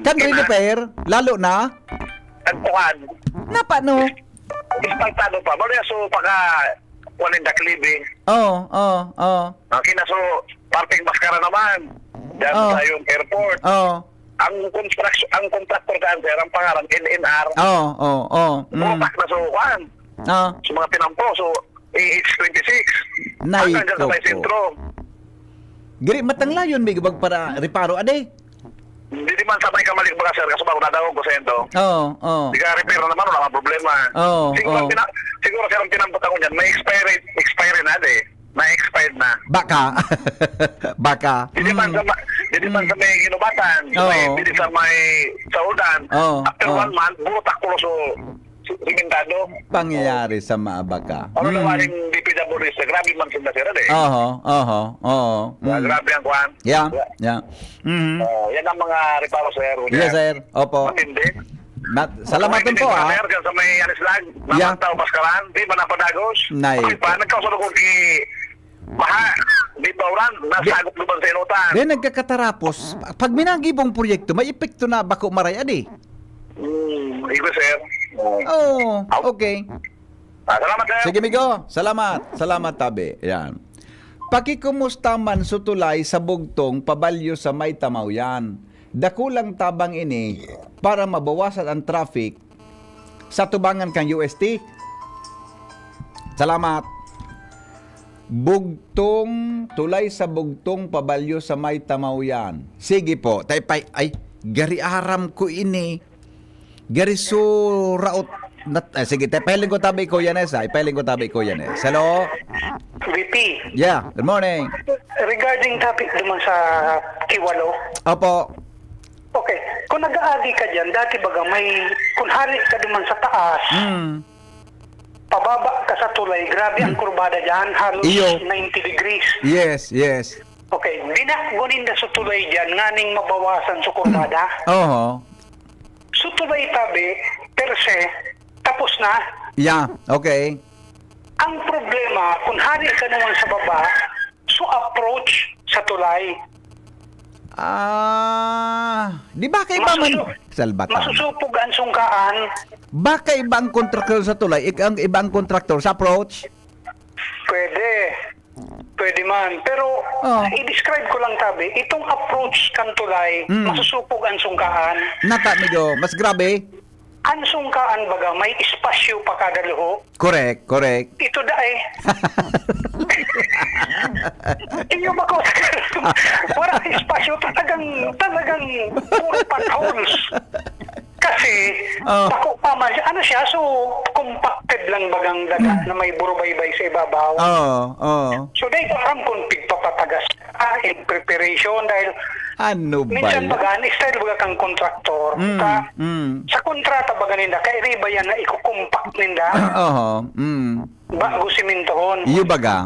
Kan repair, lalo na? Tagpukan. Na paano? Ispaltado pa. Muna so, paka kunin da klibing. Kinaso, parting maskara naman. Diyan sa yung airport. Ang contractor ka, Sir, ang pangalan, NNR. Bumak na sukan. So, mga pinampo. So, AH26. Hanggang dyan sa may sentro. Giri, matangla yun, may gabag para reparo, ade? Hindi man sabay ka malik mga, Sir, kasi bago nadawag ko sa ito. Hindi ka repair na naman, wala kang problema. Siguro, Sir, ang pinampot ako niyan, may expiry na, na-expired na. Baka. Hindi man sa may ginubatan, hindi sa may saudan. After 1 month, butak ko so simentado. Pangyayari sa Maabaca. Ano naman yung DPWs, grabe man sila sila eh. Oo. Grabe ang kuhan. Yeah. Yan ang mga reparo, sir. Yes, sir. Opo. Matindi. Salamat din po, Sir, dyan sa may Anislag, Mamantaw, Paskaran, di ba napadagos? Nay. Okay pa, nagkausap ko kay Maha, di ba uran, nasagot naman sa inutan. Then nagkakatarapos, pag minagibong proyekto, may epekto na bako marayan eh. Iba, sir. Okay. Salamat, sir. Sige, Migo. Salamat, tabi. Yan. Pakikumusta man sutulay sa bugtong pabalyo sa may tamaw yan. Dakulang tabang ini para mabawasan ang traffic sa tubangan kang UST. Salamat. Bugtong, tulay sa bugtong pabalyo sa may tamaw yan. Sige po. Ay, gari aram ko ini. Gari so raot. Sige, pahiling ko tabi ko Yanes. Pahiling ko tabi ko Yanes. Hello? VP. Yeah, good morning. Regarding topic naman sa Kiwalo. Opo. Okay, kung nag-aagi ka dyan, dati baga may, kung hari ka naman sa taas, pababa ka sa tulay, grabe ang kurbada dyan, halos 90 degrees. Yes. Okay, binagunin na sa tulay dyan, nganing mabawasan sa kurbada. Sa tulay tabi, per se, tapos na. Yeah, okay. Ang problema, kung hari ka naman sa baba, so approach sa tulay. Di ba kay iba man Salbatan? Masusupog ang sungkaan. Baka ibang kontraktor sa tulay, ang ibang kontraktor sa approach? Pwede man. Pero, i-describe ko lang tabi, itong approach kan tulay, masusupog ang sungkaan. Nata, medyo, mas grabe. Ang sungkaan baga, may espasyo pa kada luho. Correct. Ito da eh. Iyo ba ko? Wala espasyo, talagang puro potholes. Kasi, bako pa man siya. Ano siya? So, compacted lang bagang daga na may burubaybay sa ibabaw. So, dahil parang kung pigpapatagas in preparation dahil ano ba minsan baga, style baga kang kontraktor. Sa kontrata baga ninda, kay riba yan na ikukumpak ninda. Bago simintohon. Iyo baga.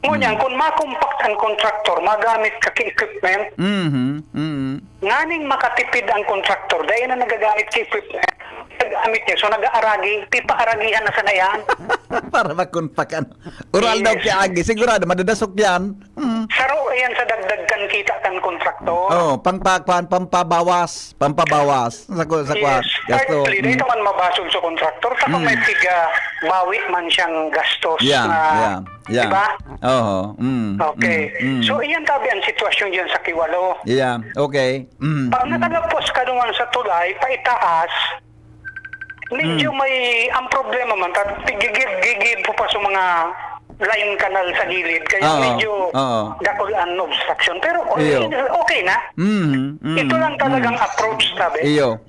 Ngunyan, kung makumpak ang kontraktor, magamit ka equipment, nganing makatipid ang kontraktor, dahil na nagagamit ka equipment, nagamit niya, so nag-aaragi, pipaaragihan na sana yan. Para makunpakan. Oral daw kiagi, sigurado, madadasok yan. Saro, ayan sa dagdagkan kita kan kontraktor. Pampabawas. Sa Yes, gasto. partly, dahil naman mabasol sa kontraktor, tapos may tiga, bawi man siyang gastos. Yeah. Diba? Okay. So, iyan tabi ang sitwasyon dyan sa Kiwalo. Yeah, okay. Pag nakalapos ka naman sa tulay, paitaas, medyo may, ang problema man, gigib po pa sa mga line canal sa gilid, kaya medyo dakol ang obstruction. Pero okay na. Ito lang talagang approach, sabi. Iyo.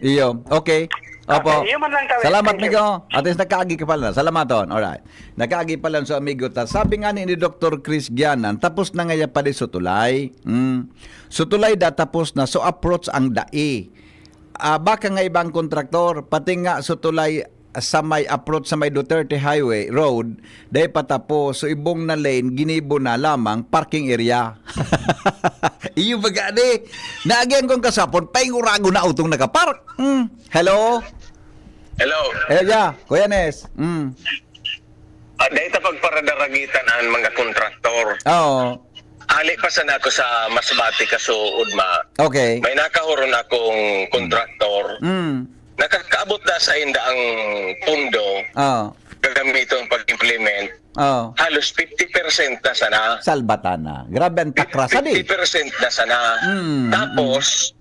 Okay. Opo. Okay, yun man lang tabi. Salamat, Thank you. amigo. At least nakaagi ka pala. Salamaton. Alright. Nakaagi pala sa amigo. Sabi nga ni Dr. Chris Gianan, tapos na nga pa di sutulay. Sutulay da tapos na. So approach ang dai. Baka nga ibang kontraktor, pati nga sutulay sa may approach sa may Duterte Highway Road, dahil patapos, so ibong na lane, ginibo na lamang parking area. Iyo baga di. Naagyan kong kasapon, paingurago na utong nakapark. Hello? Kuya Nes. Dahil pagparadaragitan ang mga kontraktor. Ali pa sana ako sa Masbate kasuod Okay. May nakahuron akong kontraktor. Nakakaabot na sa inda ang pundo. Gagamiton pag-implement. Halos 50% na sana. Salbatana. Grabe ang takrasa di. 50% na sana. Tapos,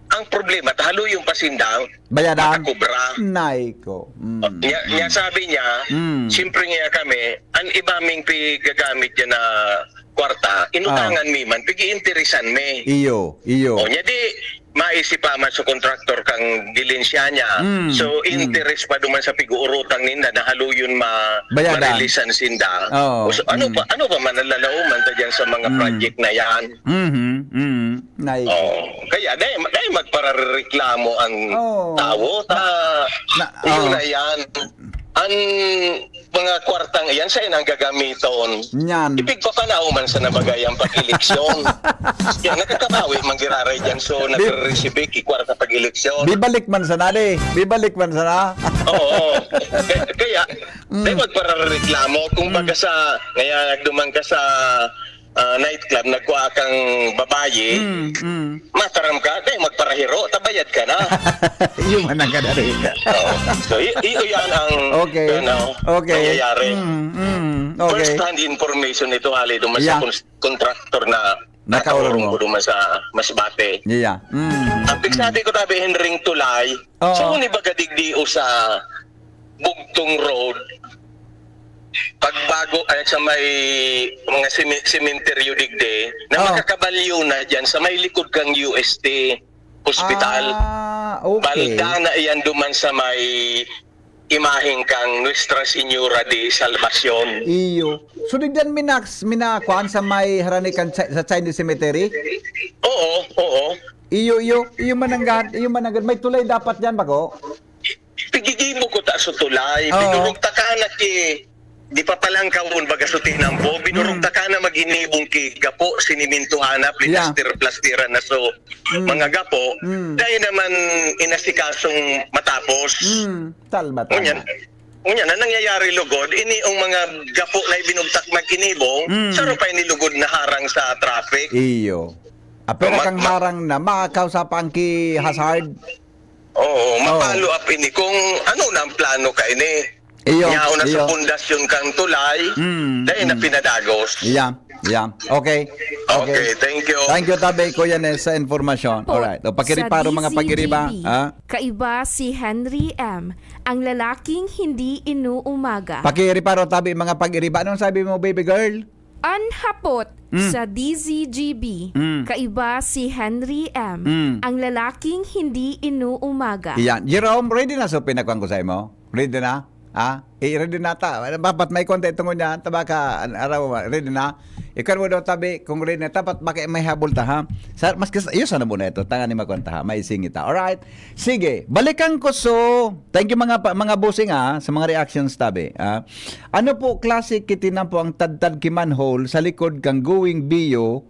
ang problema, halo yung pasindang bayadan makakubra. Naiko. Niya sabi niya, siyempre niya kami, ang ibaming gagamit niya na kwarta, inutangan mi man, pigi-interesan mi. Iyo. O niya di, maisipaman sa kontraktor kang dilensya niya. So interest pa duman sa piguurutang ninda na haluyon Bayadan. marilisan sinda. Oo. So, ano ba manlalauman ta diyan sa mga project na yan? Kaya dahil magparareklamo ang tao yun na yan. Ang mga kwartang iyan sa inang gagamiton. Ipigpapanauman sa nabagayang pag-eleksyon. Kaya nakakabawi manggiraray dyan. So nagre-receive kwarta pag-eleksyon. Bibalik man sana Bibalik man sana. Oo. Kaya dahil magparareklamo kung baga sa ngayon nagduman ka sa nightclub, nagkuha kang babaye, mataram ka, dahil magparahiro, tabayad ka na. Yung manang ka na rin. So, yan ang nangyayari. First-hand information ito, hali, duman sa kontraktor na nakaurong ko duman sa Masbate. Ang sabi ko tabi, Henring Tulay, so ni bagadigdio sa Bugtong Road, pagbago sa may mga sementeryo digde na makakabalyo na dyan sa may likod kang UST hospital. Balda na iyan duman sa may imaheng kang Nuestra Señora de Salvacion. Iyo. So digdan minakuan sa may haranikan sa Chinese cemetery? Oo. Iyo mananggad, may tulay dapat diyan bago. Pigigimo ko ta sa tulay, bidurog ta ka na di pa palang kawon baga sutin ang po, binurugta ka na mag-inibong ki gapo, sinimintuhana, plastiran na so mga gapo, dahil naman inasikasong matapos. Unya na nangyayari lugod, ini ang mga gapo na ibinugtak mag-inibong, saro pa inilugod na harang sa traffic. Iyo. Pero kang harang na, makakausapang ki hazard. Oo, mapalo up ini kung ano na ang plano ka ini. Yaw na sa pundasyon kang tulay, dahil na pinadagos. Okay, thank you. Thank you, Tabe, Kuya Nes, sa informasyon. Alright. O, pakiriparo mga pagiriba. Kaiba si Henry M., ang lalaking hindi inuumaga. Pakiriparo, Tabe, mga pagiriba. Anong sabi mo, baby girl? Anhapot sa DZGB. Kaiba si Henry M., ang lalaking hindi inuumaga. Yan. Jerome, ready na so pinagkuhan ko sa'yo mo? Ready na? Ready na ta. Bapat may konti tungod niya. Tabaka, araw, ready na? Ikaw mo daw tabi, kung ready na, tapat baka may habol ta, ha? Maski, yun sana muna ito. Tanga ni makwanta, ha? May singit, ha? Alright? Sige, balikan ko so. Thank you mga busing, ha? Sa mga reactions, tabi. Ano po, classic kitinan po ang tad-tad ki manhole sa likod kang going biyo,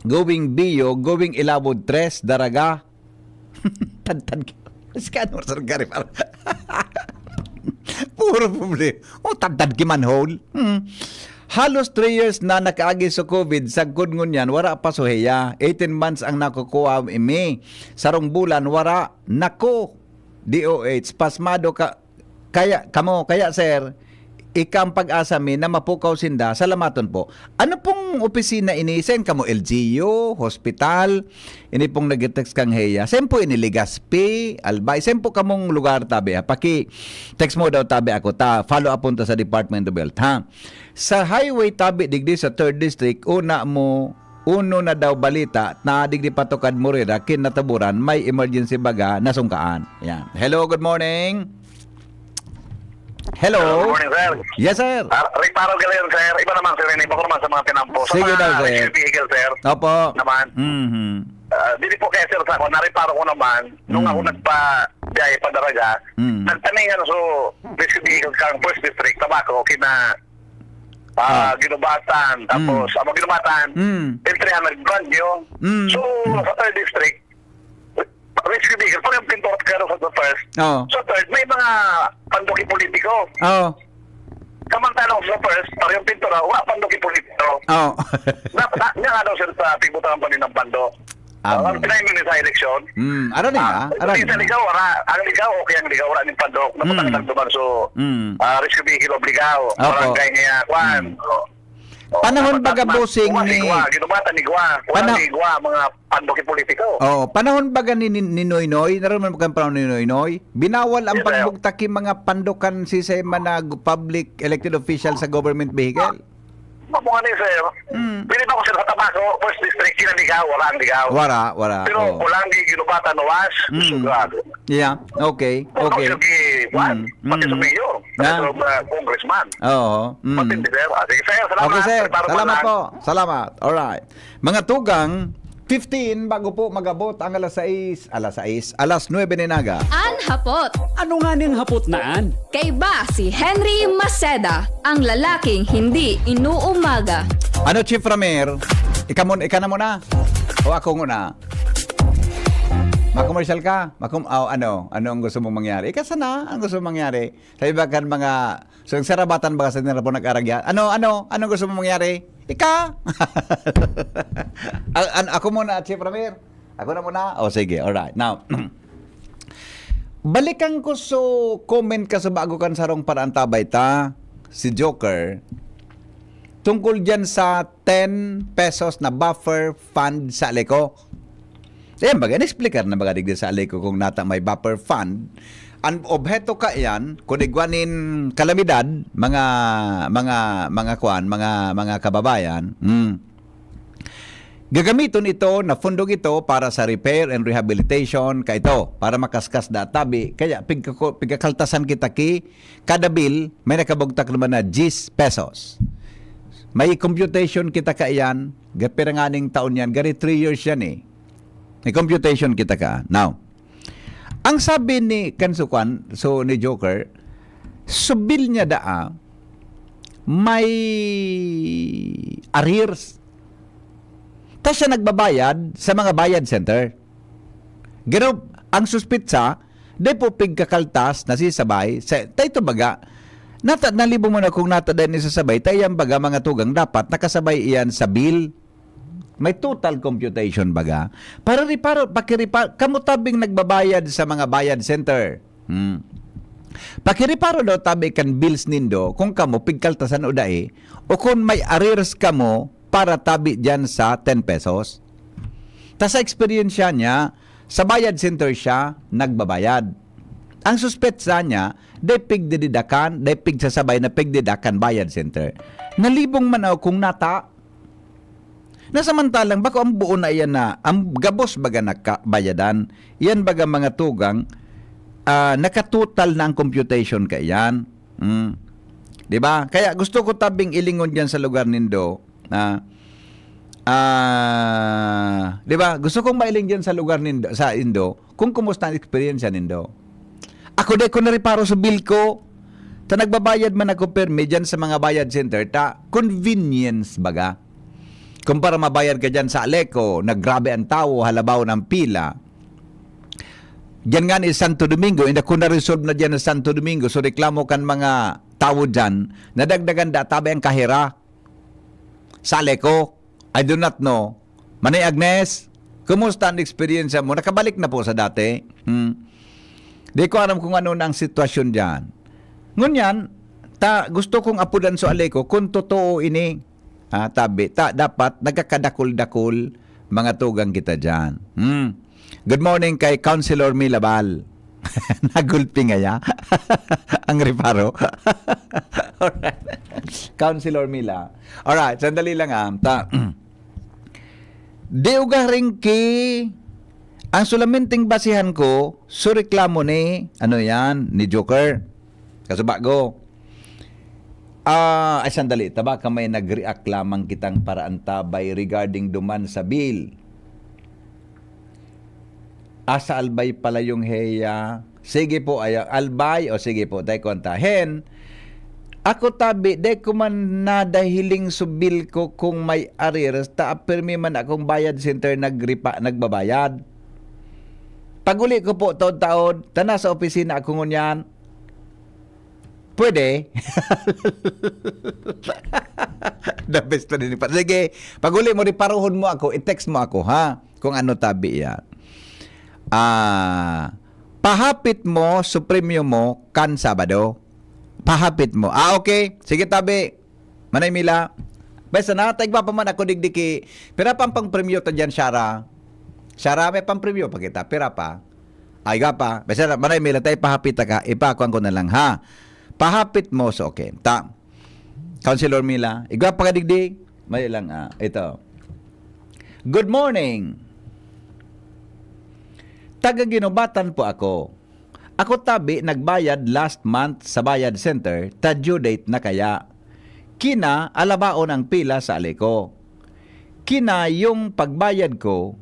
going ilabod tres, daraga. Tad-tad ki. Scanner, sir, gari para. Puro problema. Tad-tad ki manhole. Halos 3 years na nakaagi sa COVID, sagkod ngunyan, wara pa suheya. 18 months ang nakukuha imi. Sarong bulan, wara. Nako, DOH, pasmado ka. Kaya sir, ikang pag-asa mi na mapukaw sinda, salamaton po. Ano pong opisina inisen? Kamo LGU, hospital, ini pong nag-text kang heya. Sempo ini Ligaspi, Albay, sempo kamong lugar tabi. Text mo daw tabi ako, follow up punta sa Department of Health, ha? Sa highway tabi, digdi sa 3rd District, uno na daw balita na digdi patukad mo rin, kinataburan, may emergency baga, nasungkaan. Yan. Hello, good morning. Hello. Good morning, sir. Yes, sir. Reparo Galeon, sir. Iba naman, sir. Iba ko naman sa mga pinampo. Sige daw, sir. Vehicle, sir. Opo. Naman. Dili po kaya, sir, sa ako. Nareparo ko naman. Nung ako nagpa-biyahe pa daraga, nagtaningan so, rescue vehicle kang 1st District, tabako, kina ginubatan. Tapos, ginubatan, L300 brand yun. So, sa 3rd District, rescue vehicle, pag yung pintor ka sa first, sa third, may mga pandoki politiko. Kamantanong sa first, pag yung pintor, wala pandoki politiko. Nga daw sir sa pibutangan pa rin ng pando. Ang pinahimili sa eleksyon. Ano nga? Sa ligaw, ang ligaw, okay ang ligaw, wala ng pando. Napatang duman, so, rescue vehicle obligaw. Barangay niya, kwan. Panahon baga busing ni ginubatan ni Gwa, wala ni Gwa mga pandoki politiko. Panahon baga ni Noynoy, naroon man panahon ni Noynoy, binawal ang pagbugtaki mga pandokan sistema na public elected official sa government vehicle. Mamunga ni sir. Pili ba ko sa Cotabato, first district, sila ligaw, wala ang ligaw. Wala. Pero kulang di ginubatan nawas, sigurado. Yeah, okay. Pati sa mayor, pati sa congressman. Oo. Pati sir. Sige sir, salamat. Okay, sir. Para Salamat lang. po. Salamat. Alright. Mga tugang, 15 bago po magabot ang alas 9 ninaga. An hapot. Ano nga ning hapot naan? Kay ba si Henry Maceda, ang lalaking hindi inuumaga. Ano, Chief Ramir? Ika na muna? O ako muna? Makomersyal ka? Ano ang gusto mong mangyari? Ika sana, ang gusto mong mangyari? Sabi ba kan mga, so yung sarabatan ba kasi nila po nag-aragyan? Anong gusto mong mangyari? Ika! Ako muna, Chief Ramir. Ako na muna? O sige, alright. Now, balikan ko so comment ka sa bago kan sarong paraan tabay ta, si Joker, tungkol dyan sa 10 pesos na buffer fund sa Aleco. Ayan, baga, in-explicar na baga digdi sa Aleco kung nata may buffer fund. Ang obheto ka yan, kung igwanin kalamidad, mga kababayan, gagamiton ito na fundog ito para sa repair and rehabilitation ka ito, para makaskas da tabi. Kaya pigkakaltasan kita kada bill, may nakabugtak naman na 10 pesos. May computation kita ka yan, gapiranganing taon yan, gari 3 years yan eh. May computation kita ka. Now, ang sabi ni Kansukan, so ni Joker, subil niya may arrears. Tapos siya nagbabayad sa mga bayad center. Gano, ang suspitsa, di po pigkakaltas na sisabay, tayo baga, nalibo mo na kung din ni sasabay, tayang baga mga tugang dapat nakasabay iyan sa bill. May total computation baga. Para pakiriparo, kamutabing nagbabayad sa mga bayad center. Pakiriparo daw tabi kan bills nindo kung kamo pigkaltasan o dae o kung may arrears kamo para tabi dyan sa 10 pesos. Ta sa experience niya, sa bayad center siya nagbabayad. Ang suspetsa niya, day pigdididakan, day pigsasabay na pigdidakan bayad center. Nalibong manaw kung nata, nasamantalang bako ang buo na iyan na ang gabos baga nakabayadan, iyan baga mga tugang nakatotal na ang computation ka iyan. Diba? Kaya gusto ko tabing ilingon dyan sa lugar nindo na diba? Gusto kong mailing dyan sa lugar nindo, sa Indo kung kumusta ang experience nindo. Ako de ko nariparo sa bill ko ta nagbabayad man ako perme dyan sa mga bayad center ta convenience baga. Kung para mabayad ka dyan sa Aleco, naggrabe ang tao, halabaw ng pila. Diyan nga ni Santo Domingo, hindi ko na-resolve na dyan sa Santo Domingo, so reklamo kan mga tao dyan, nadagdagan tabi ang kahira sa Aleco. I do not know. Manay Agnes, kumusta ang experience mo? Nakabalik na po sa dati. Di ko alam kung ano na ang sitwasyon dyan. Ngunyan, gusto kong apudan sa Aleco kung totoo ini. Dapat nagkakadakul-dakul mga tugang kita dyan. Good morning kay Councilor Milabal. Nagulpi nga ya. Ang riparo. Alright. Councilor Mila. Alright, sandali lang Deuga ring ang sulamenting basihan ko, reklamo ni, ni Joker. Kasubago. Ay sandali, taba ka may nag-react lamang kitang paraan tabay regarding duman sa bill. Asa albay pala yung heya. Sige po, albay, o sige po, tayo kontahin. Ako tabi, de ko man nadahiling subil ko kung may arrears, permi man akong bayad center nagbabayad. Paguli ko po taon-taon, tana sa opisina ako ngunyan, pwede. The best pa din. Sige, pag-uli mo, riparuhon mo ako, i-text mo ako, ha? Kung ano tabi yan. Pahapit mo, supremyo mo, kan Sabado. Pahapit mo. Okay. Sige, tabi. Manay Mila. Basta na, taigba pa man ako digdiki. Pira pang premyo ta dyan, Shara. Shara, may pang premyo pa kita. Pira pa. Ay, ga pa. Basta na, Manay Mila, tayo pahapit ka. Ipakuan ko na lang, ha? Pahapit mo, so okay. Councilor Mila. Igwa pa kadigdig. May lang, ito. Good morning. Taga-Ginobatan po ako. Ako tabi nagbayad last month sa Bayad Center, ta due date na kaya. Kina alabaon ang pila sa aliko. Kina yung pagbayad ko,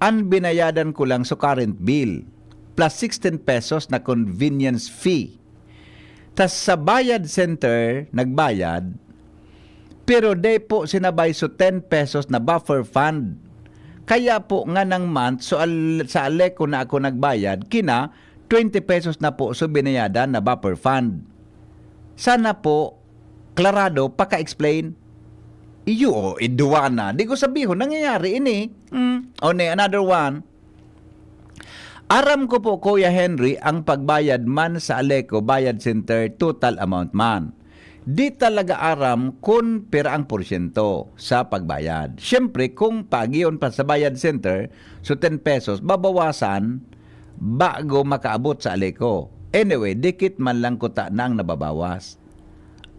ang binayadan ko lang sa current bill, plus 16 pesos na convenience fee. Tas sa Bayad Center, nagbayad, pero day po sinabay so 10 pesos na buffer fund. Kaya po nga ng month, so sa aleko na ako nagbayad, kina 20 pesos na po so binayadan na buffer fund. Sana po, klarado, paka-explain. Iyo, iduwa na. Di ko sabihin, nangyayari ini. Another one. Aram ko po, Kuya Henry, ang pagbayad man sa Aleco Bayad Center, total amount man. Di talaga aram kung pera ang porsyento sa pagbayad. Siyempre, kung pagiyon pa sa Bayad Center, so 10 pesos, babawasan bago makaabot sa Aleco. Anyway, dikit man lang kuta na ang nababawas.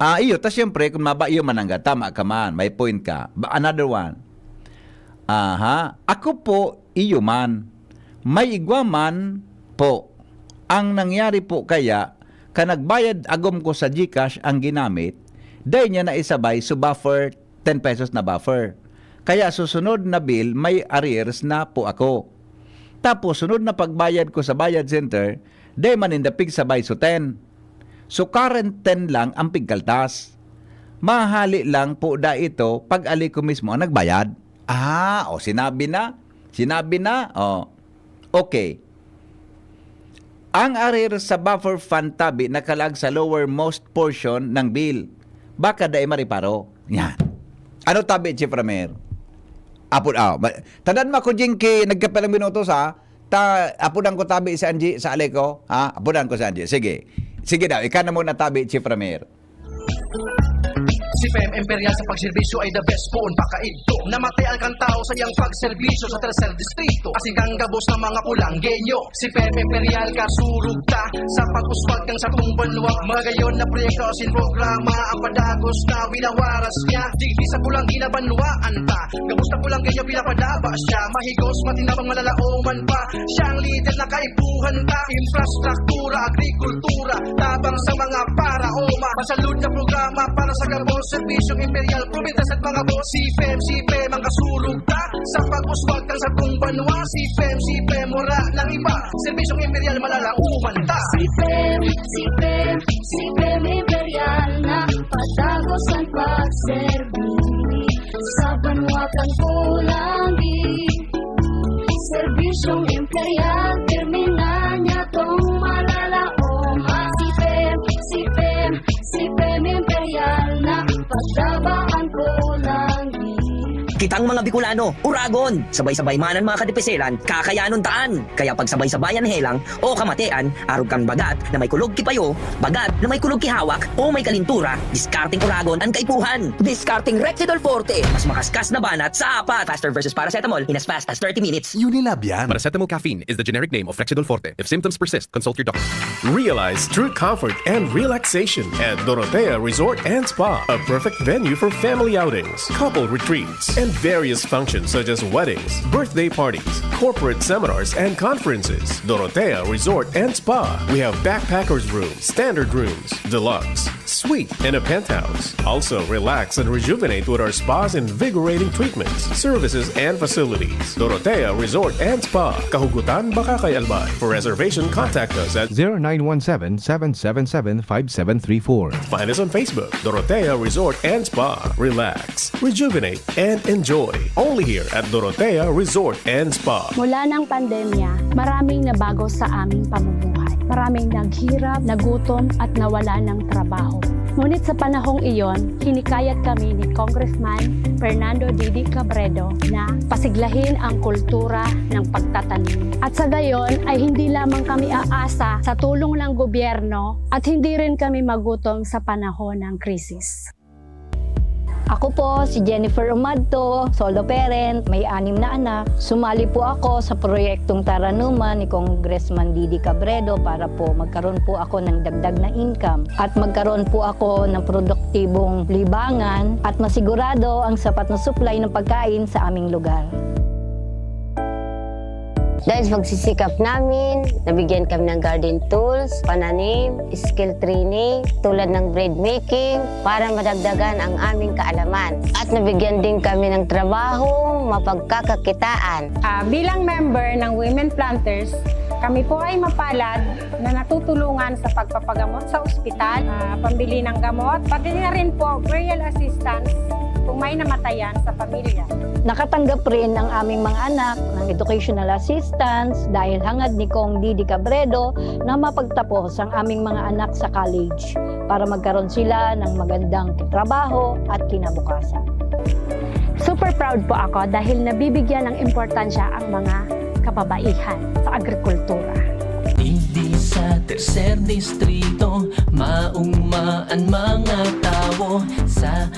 Iyo, tas siyempre, kung mabaiyo man ang tama ka man, may point ka. Another one. Ako po, iyo man. May igwa man po. Ang nangyari po kaya, kanagbayad agom ko sa GCash ang ginamit, dahil niya na isabay so buffer, 10 pesos na buffer. Kaya susunod na bill, may arrears na po ako. Tapos, sunod na pagbayad ko sa Bayad Center, dahil manindapig sabay so 10. So, current 10 lang ang pigkaltas. Mahali lang po da ito pag ali ko mismo ang nagbayad. Sinabi na. Okay. Ang arrears sa buffer fund tabi nakalag sa lowermost portion ng bill. Baka dai mariparo. Yan. Ano tabi, Chief Ramer? Tandaan mo ko, Jinky, nagkapalang minuto apudan ko tabi sa Angie, sa Aleco. Apudan ko sa Angie. Sige daw, ikaw na muna tabi, Chief Ramer. Si PM Imperial sa pagserbisyo ay the best po pakaidto. Namatay ang kantao sa iyang pagserbisyo sa tercer distrito. Asing kang gabos ng mga kulanggenyo. Si PM Imperial kasurug ta sa pag-uswag ng satong banwa. Magayon na proyekto sin programa ang padagos na winawaras niya. Di sa pulang ginabanwaan ta. Gabos na kulanggenyo pinapadaba siya. Mahigos matinabang malalaoman pa. Siya ang leader na kaibuhan ta. Infrastruktura, agrikultura, tabang sa mga para-oma. Pasalud na programa para sa gabos serbisyong imperial, provintas at mga boss. Si PEM ang kasulog ta sa pag-uswag ng satong banwa. Si PEM, wala ng iba. Serbisyong imperial, malalauman ta. Si PEM imperial na patagos ang pagserbi sa banwa kang kulangi. Serbisyong imperial, termina niya tong malalauman. Si PEM imperial na pagdabaan ko lang. Kitang mga Bicolano, uragon, sabay-sabay manan mga kadipeselan, kakayanon taan. Kaya pag sabay-sabayan helang o kamatean, arog kang bagat na may kulog kipayo, bagat na may kulog kihawak o may kalintura, discarding uragon ang kaipuhan. Discarding Rexidol Forte, mas makaskas na banat sa apat. Faster versus paracetamol in as fast as 30 minutes. Unilab yan. Paracetamol caffeine is the generic name of Rexidol Forte. If symptoms persist, consult your doctor. Realize true comfort and relaxation at Dorotea Resort and Spa, a perfect venue for family outings, couple retreats, and various functions such as weddings, birthday parties, corporate seminars, and conferences. Dorotea Resort and Spa. We have backpackers rooms, standard rooms, deluxe, suite, and a penthouse. Also, relax and rejuvenate with our spa's invigorating treatments, services, and facilities. Dorotea Resort and Spa. Kahugutan, Bakakay, Albay. For reservation, contact us at 0917-777-5734. Find us on Facebook, Dorotea Resort and Spa. Relax, rejuvenate, and enjoy. Only here at Dorotea Resort and Spa. Mula ng pandemya, maraming nabago sa aming pamumuhay. Maraming naghirap, nagutom at nawala ng trabaho. Ngunit sa panahong iyon, hinikayat kami ni Congressman Fernando Didi Cabredo na pasiglahin ang kultura ng pagtatanim. At sa gayon ay hindi lamang kami aasa sa tulong ng gobyerno at hindi rin kami magutom sa panahon ng krisis. Ako po si Jennifer Umadto, solo parent, may 6 na anak. Sumali po ako sa proyektong Taranuman ni Congressman Didi Cabredo para po magkaroon po ako ng dagdag na income at magkaroon po ako ng produktibong libangan at masigurado ang sapat na supply ng pagkain sa aming lugar. Dahil sa pagsisikap namin, nabigyan kami ng garden tools, pananim, skill training, tulad ng bread making, para madagdagan ang aming kaalaman. At nabigyan din kami ng trabaho, mapagkakakitaan. Bilang member ng Women Planters, kami po ay mapalad na natutulungan sa pagpapagamot sa ospital, pambili ng gamot, pati na rin po burial assistance kung may namatayan sa pamilya. Nakatanggap rin ang aming mga anak ng educational assistance dahil hangad ni Kong Didi Cabredo na mapagtapos ang aming mga anak sa college para magkaroon sila ng magandang trabaho at kinabukasan. Super proud po ako dahil nabibigyan ng importansya ang mga kababaihan sa agrikultura. Hindi sa tercer distrito, maungmaan mga tao sa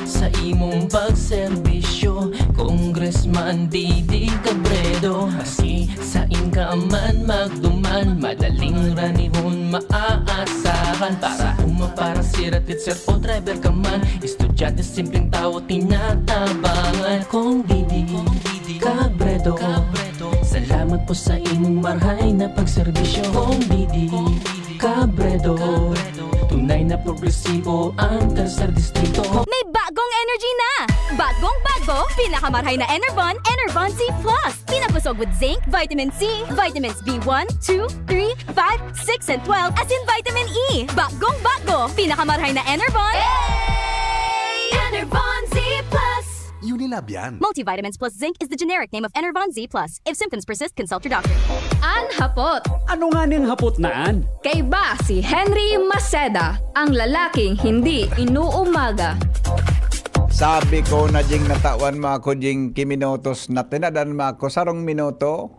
imong pagserbisyo, Congressman Didi Cabredo. Asi sa inkaman magduman, madaling ranihon maaasahan. Para para siratit sir o driver ka man, estudyante simpleng tao tinatabangan. Kung Didi Cabredo, salamat po sa imong marhay na pagserbisyo. Kung Didi Cabredo, tunay na progresibo ang tercer distrito. May bagong energy na! Bagong-bago, pinakamarhay na Enervon, Enervon Z+. Pinapusog with zinc, vitamin C, vitamins B1, 2, 3, 5, 6, and 12, as in vitamin E. Bagong-bago, pinakamarhay na Enervon. Hey! Enervon Z+. Unilab yan. Multivitamins plus zinc is the generic name of Enervon Z+. If symptoms persist, consult your doctor. An hapot. Ano nga ning hapot naan? Kay ba si Henry Maceda, ang lalaking hindi inuumaga. Sabi ko na jing natawan mo ako jing kiminotos na tinadan mo ako sarong minuto.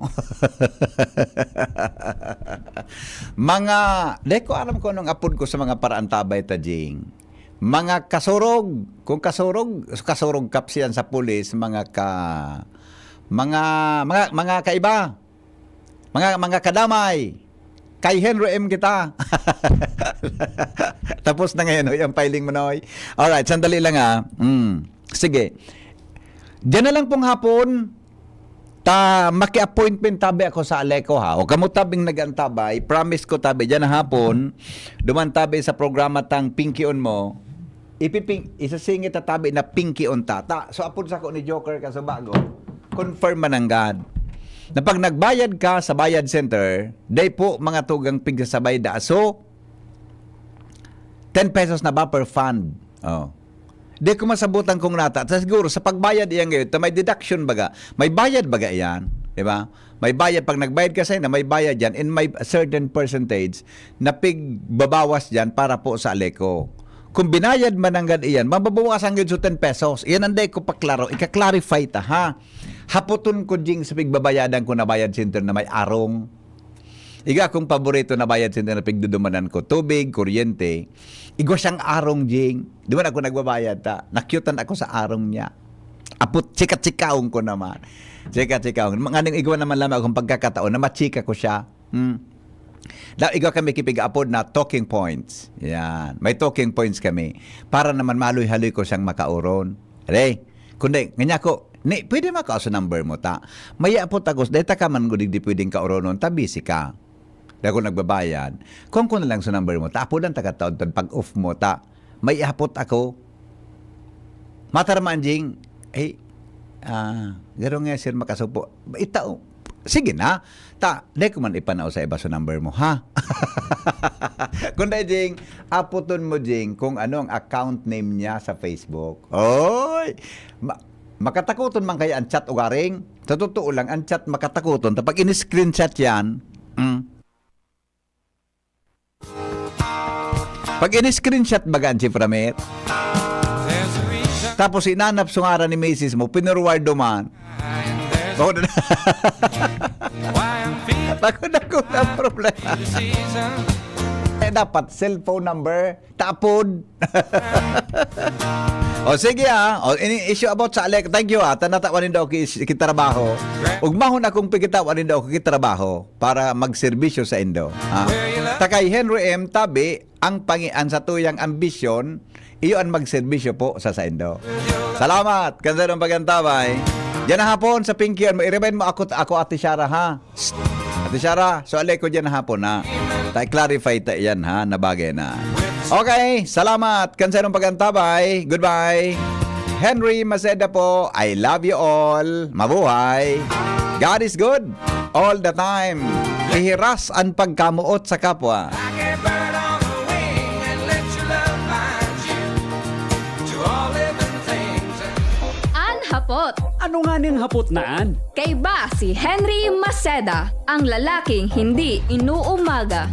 Mga, di ko alam ko nung apod ko sa mga paraan tabay ta jing. Mga kasurog, kung kasurog kapsiyan sa pulis, mga kaiba, mga kadamay, kay Henry M kita. Tapos na ngayon, yung filing mo na. Alright, sandali lang Sige. Diyan na lang pong hapon, maki-appointment tabi ako sa Aleco ha. O kamo tabing nag-antabay, promise ko tabi, diyan na hapon, dumantabi sa programa tang Pinky on mo, isasingit na tabi na Pinky on tata. So apod sa ko ni Joker ka sa bago, confirm mananggad. Na pag nagbayad ka sa bayad center, day po mga tugang pigsasabay da. So, 10 pesos na ba per fund? Oh. Di ko masabutan kong nata. Siguro, sa pagbayad iyan ngayon, may deduction baga. May bayad baga iyan. Diba? May bayad. Pag nagbayad ka na may bayad yan and may certain percentage na pigbabawas dyan para po sa Aleco. Kung binayad mananggad iyan, mababawasan yun sa 10 pesos. Iyan ang day ko paklaro. Ika-clarify ta ha. Haputon ko jing sa pigbabayadan ko na bayad center na may arong. Iga akong paborito na bayad center na pigdudumanan ko. Tubig, kuryente. Igo siyang arong jing. Di ba ako nagbabayad ta? Nakyutan ako sa arong niya. Apot, chika-chikaong ko naman. Chika-chikaong. Mga nang igwa naman lamang akong pagkakataon na machika ko siya. Igo kami kipig-apod na talking points. Yan. May talking points kami. Para naman maloy-haloy ko siyang makauron. Aray, kundi, ganyan ko, pwede makao sa number mo ta. Maya po tagos, dahil ta ka man di pwedeng kauronon, tabisi ka. Dahil ako nagbabayad. Kung na lang sa number mo ta, apo lang taga-taon pag off mo ta, may ihapot ako. Matarmaan jing, garo nga sir makasupo. Itao, sige na. Dahil ko man ipanaw sa iba sa number mo, ha? Kung dahil jing, aputon mo jing kung ano ang account name niya sa Facebook. Oy! Makatakuton man kaya ang chat ugaring. Sa totoo lang, ang chat makatakuton. Tapag in-screenshot yan, pag in-screenshot baga ang chiframet, tapos inanap sungara ni Macy's mo, pinurward man. Takot ako na problema. Dapat cellphone number, tapod. O sige ini issue about sa alek. Thank you Tanatawan daw kitrabaho. Ug mahon akong pikitawan daw kitrabaho para magserbisyo sa Indo. Takay Henry M. Tabi, ang pangian sa tuyang ambisyon, iyo ang magserbisyo po sa Indo. Salamat, kansa ng pagantabay. Diyan na hapon sa Pinkian, i-remind mo ako Ate Shara ha. Ate Shara, so alek ko diyan na hapon ha. Clarify ta yan ha, na bagay na. Okay, salamat. Kansa ng pagantabay. Goodbye. Henry Maceda po. I love you all. Mabuhay. God is good all the time. Ihiras ang pagkamuot sa kapwa. Hapot. Ano nga ning hapot naan? Kay ba si Henry Maceda, ang lalaking hindi inuumaga.